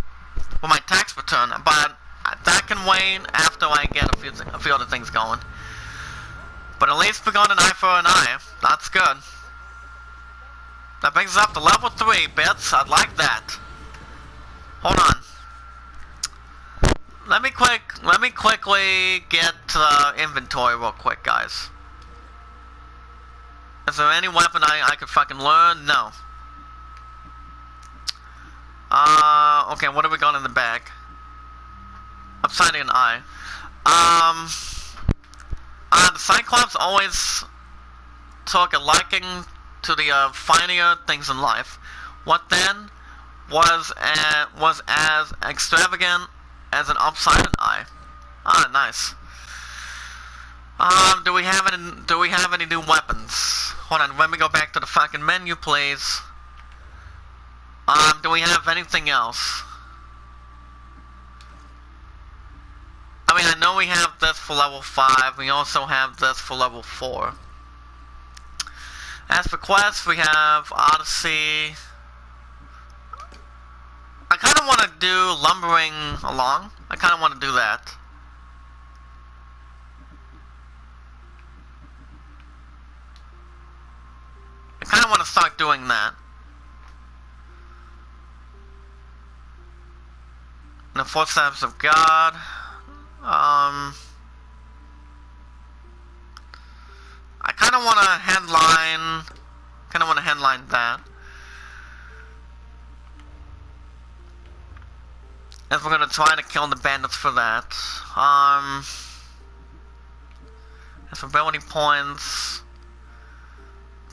with my tax return, but that can wait after I get a few other things going. But at least we got an eye for an eye. That's good. That brings us up to level 3, bits. I'd like that. Hold on. Let me quickly get inventory real quick, guys. Is there any weapon I could fucking learn? No. Okay, what have we got in the bag? hiding an eye. The Cyclops always took a liking to the finer things in life. What then was as extravagant as an upside eye. Ah, nice. Do we have any new weapons? Hold on, let me go back to the fucking menu, please. Do we have anything else? I mean, I know we have this for level 5. We also have this for level 4. As for quests, we have Odyssey. I kind of want to do lumbering along. I kind of want to do that. I kind of want to start doing that. The Footsteps of God. I kind of want to headline that. As we're gonna try to kill the bandits for that. As for ability points,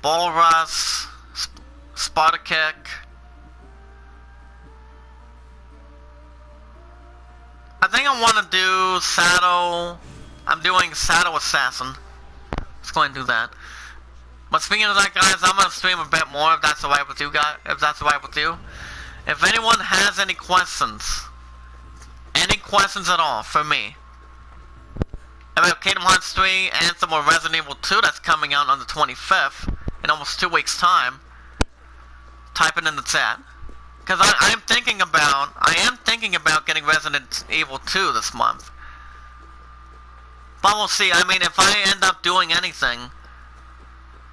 Bull Rush, Sparta Kick. I think I want to do Saddle. I'm doing Saddle Assassin. Let's go ahead and do that. But speaking of that, guys, I'm gonna stream a bit more if that's alright with you guys. If that's alright with you. If anyone has any questions at all for me about Kingdom Hearts 3, Anthem, or Resident Evil 2 that's coming out on the 25th in almost 2 weeks' time, type it in the chat. Because I am thinking about getting Resident Evil 2 this month. But we'll see. I mean, if I end up doing anything,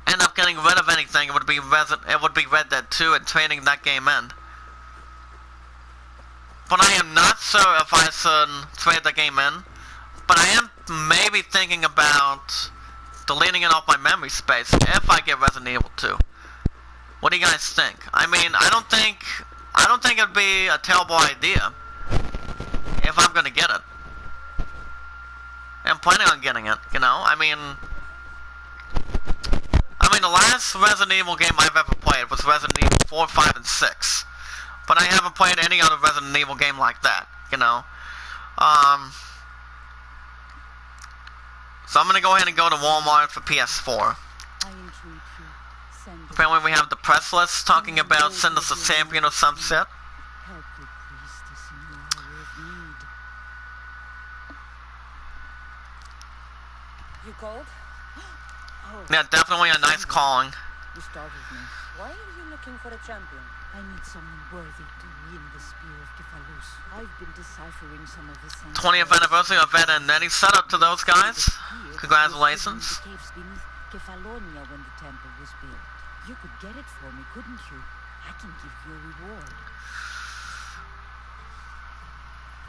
end up getting rid of anything, it would be Red Dead 2 and trading that game in. But I am not sure if I should trade the game in. But I am maybe thinking about deleting it off my memory space if I get Resident Evil 2. What do you guys think? I mean, I don't think it'd be a terrible idea if I'm gonna get it. I'm planning on getting it, you know? I mean, the last Resident Evil game I've ever played was Resident Evil 4, 5, and 6. But I haven't played any other Resident Evil game like that, you know? So I'm gonna go ahead and go to Walmart for PS4. Apparently we have the press list talking about send us a champion or some shit. You called? Oh. Yeah, definitely a nice calling. You startled me. Why are you looking for a champion? I need someone worthy to win the Spear of Kephalus. I've been deciphering some of the same 20th anniversary of Ed and Nettie. Set up to those guys. Congratulations. The caves beneath Kefalonia when the temple was built. You could get it for me, couldn't you? I can give you a reward.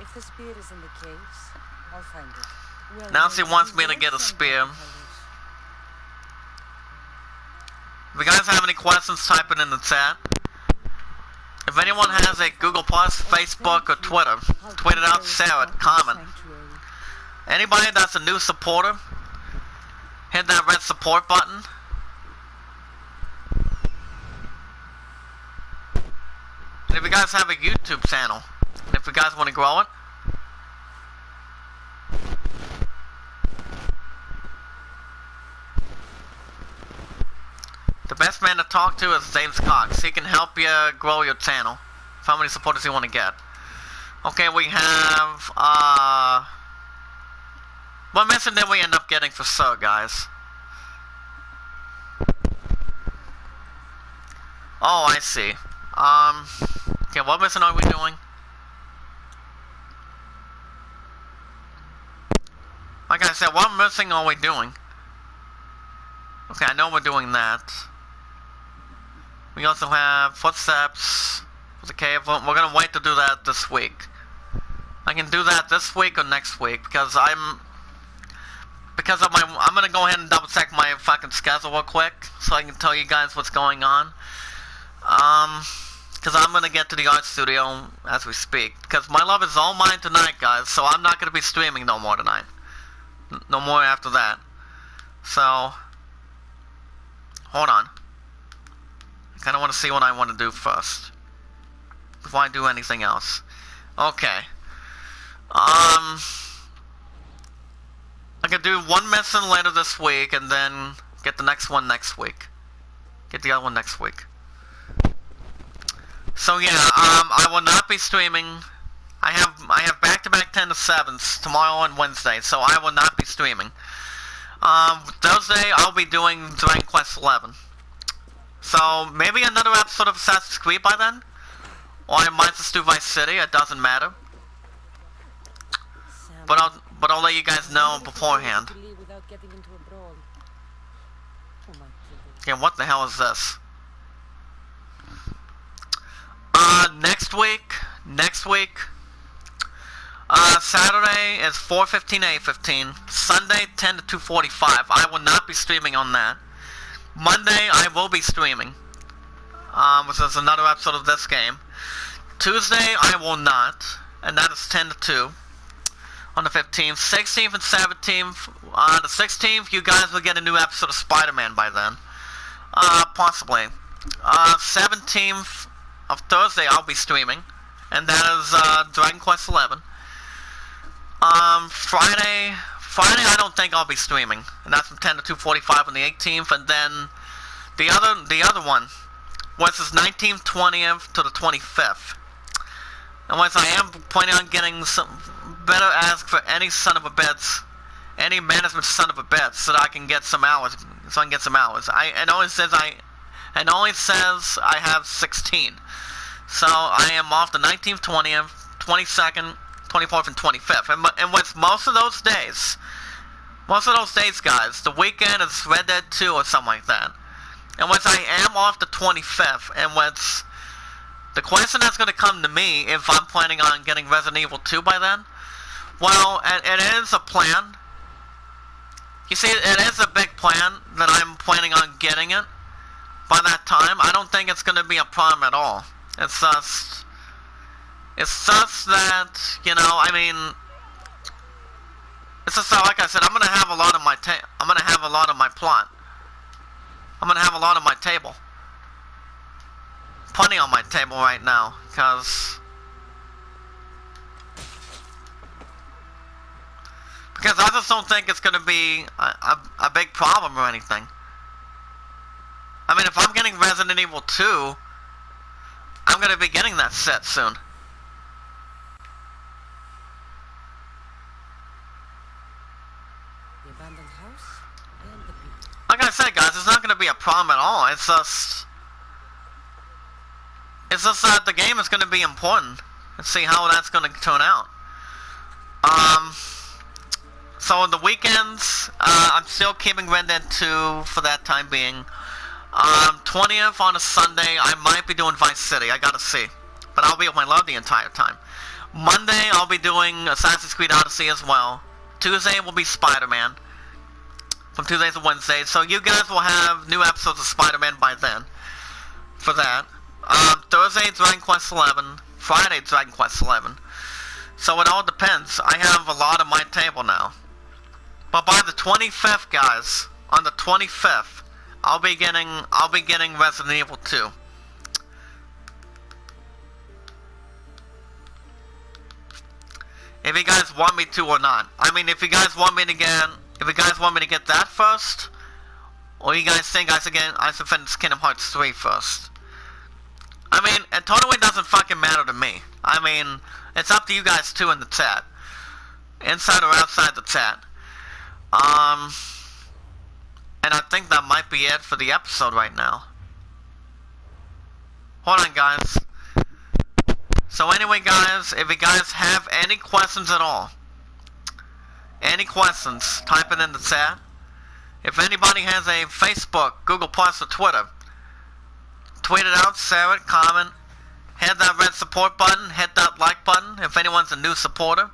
If the spear is in the caves, I'll find it. Well, Now she wants me to get a spear. If you guys have any questions, type it in the chat. If anyone has a Google+, Facebook, or Twitter, tweet it out, share it, comment. Anybody that's a new supporter, hit that red support button. And if you guys have a YouTube channel, and if you guys want to grow it, the best man to talk to is James Cox. He can help you grow your channel. For how many supporters you want to get. Okay, we have, what mission did we end up getting for Sir, guys? Oh, I see. Okay, what mission are we doing? Like I said, what mission are we doing? Okay, I know we're doing that. We also have Footsteps for the cave. We're gonna wait to do that this week. I can do that this week or next week because I'm gonna go ahead and double check my fucking schedule real quick so I can tell you guys what's going on. because I'm gonna get to the art studio as we speak. Because my love is all mine tonight, guys. So I'm not gonna be streaming no more tonight. No more after that. So hold on. I kind of want to see what I want to do first before I do anything else. Okay. I could do one mission later this week and then get the next one next week. Get the other one next week. So yeah, I will not be streaming. I have back-to-back 10 to 7s tomorrow and Wednesday, so I will not be streaming. Thursday I'll be doing Dragon Quest 11. So maybe another episode of Assassin's Creed by then, or I might just do Vice City. It doesn't matter. But I'll let you guys know beforehand. Yeah, what the hell is this? Next week, Saturday is 4:15 to 8:15. Sunday 10 to 2:45. I will not be streaming on that. Monday I will be streaming, which is another episode of this game. Tuesday I will not, and that is 10 to 2. On the 15th, 16th, and 17th. On the 16th, you guys will get a new episode of Spider-Man by then. Possibly. 17th of Thursday, I'll be streaming, and that is Dragon Quest 11. Friday, I don't think I'll be streaming, and that's from 10 to 2:45 on the 18th, and then the other one, which is 19th, 20th to the 25th. And once I am planning on getting some better ask for any any management son of a bitch, so that I can get some hours. It only says I have 16. So I am off the 19th, 20th, 22nd, 24th, and 25th. And with most of those days, guys, the weekend is Red Dead 2 or something like that. And once I am off the 25th, and what's the question that's going to come to me if I'm planning on getting Resident Evil 2 by then, well, it is a plan. You see, it is a big plan that I'm planning on getting it by that time. I don't think it's going to be a problem at all. It's just that, you know, I mean, it's just that, like I said, I'm going to have a lot of my plot. I'm going to have a lot of my table. Plenty on my table right now, because I just don't think it's going to be a big problem or anything. I mean, if I'm getting Resident Evil 2, I'm going to be getting that set soon. The abandoned house and the people. Like I said, guys, it's not going to be a problem at all. It's just that the game is going to be important. Let's see how that's going to turn out. So on the weekends, I'm still keeping Red Dead 2 for that time being. 20th on a Sunday, I might be doing Vice City. I gotta see. But I'll be with my love the entire time. Monday, I'll be doing Assassin's Creed Odyssey as well. Tuesday will be Spider-Man. From Tuesdays to Wednesdays. So you guys will have new episodes of Spider-Man by then. For that. Thursday, Dragon Quest 11. Friday, Dragon Quest 11. So it all depends. I have a lot on my table now. But by the 25th, guys, on the 25th, I'll be getting Resident Evil 2. If you guys want me to or not. I mean, if you guys want me to get that first, or you guys think I should finish Kingdom Hearts 3 first. I mean, it totally doesn't fucking matter to me. I mean, it's up to you guys too in the chat. Inside or outside the chat. And I think that might be it for the episode right now. Hold on, guys. So anyway, guys, if you guys have any questions at all, type it in the chat. If anybody has a Facebook, Google Plus, or Twitter, tweet it out, share it, comment, hit that red support button, hit that like button if anyone's a new supporter.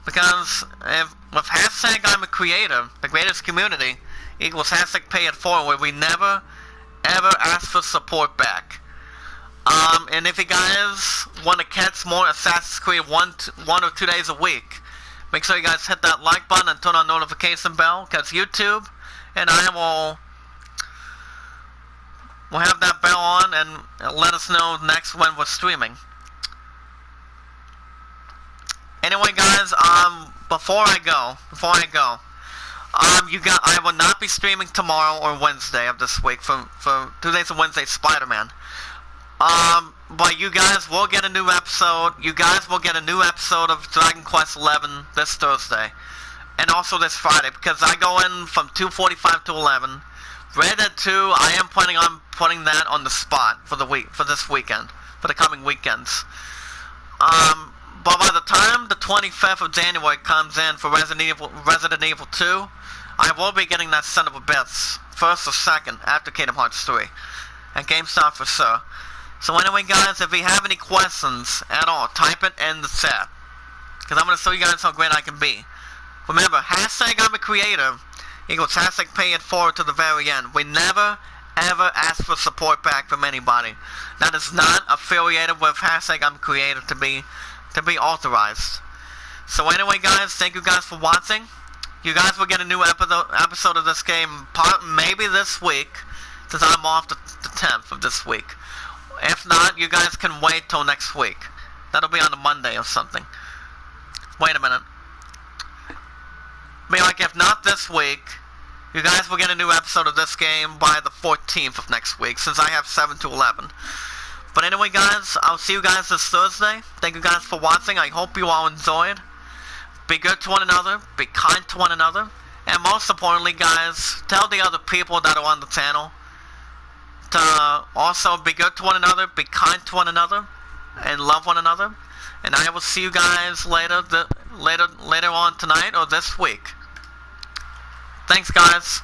Because with hashtag I'm a creator, the greatest community equals hashtag pay it forward, we never ever ask for support back. And if you guys want to catch more Assassin's Creed 1 or 2 days a week, make sure you guys hit that like button and turn on notification bell, because YouTube and I will have that bell on and let us know next when we're streaming. Anyway, guys, before I go, I will not be streaming tomorrow or Wednesday of this week for 2 days of Wednesday Spider-Man. But you guys will get a new episode. You guys will get a new episode of Dragon Quest XI this Thursday, and also this Friday, because I go in from 2:45 to 11. Red Dead 2, I am planning on putting that on the spot for this weekend, for the coming weekends. But by the time the 25th of January comes in for Resident Evil 2, I will be getting that son of a bitch, first or second, after Kingdom Hearts 3. And GameStop for sure. So anyway, guys, if you have any questions at all, type it in the chat, because I'm going to show you guys how great I can be. Remember, hashtag I'm a creator equals hashtag pay it forward to the very end. We never, ever ask for support back from anybody. That is not affiliated with hashtag I'm a creator to be authorized. So anyway, guys, thank you guys for watching. You guys will get a new episode of this game maybe this week, since I'm off the 10th of this week. If not, you guys can wait till next week. That'll be on a Monday or something. Wait a minute. Be like, if not this week, you guys will get a new episode of this game by the 14th of next week, since I have 7 to 11. But anyway, guys, I'll see you guys this Thursday. Thank you guys for watching. I hope you all enjoyed. Be good to one another. Be kind to one another. And most importantly, guys, tell the other people that are on the channel to also be good to one another, be kind to one another, and love one another. And I will see you guys later on tonight or this week. Thanks, guys.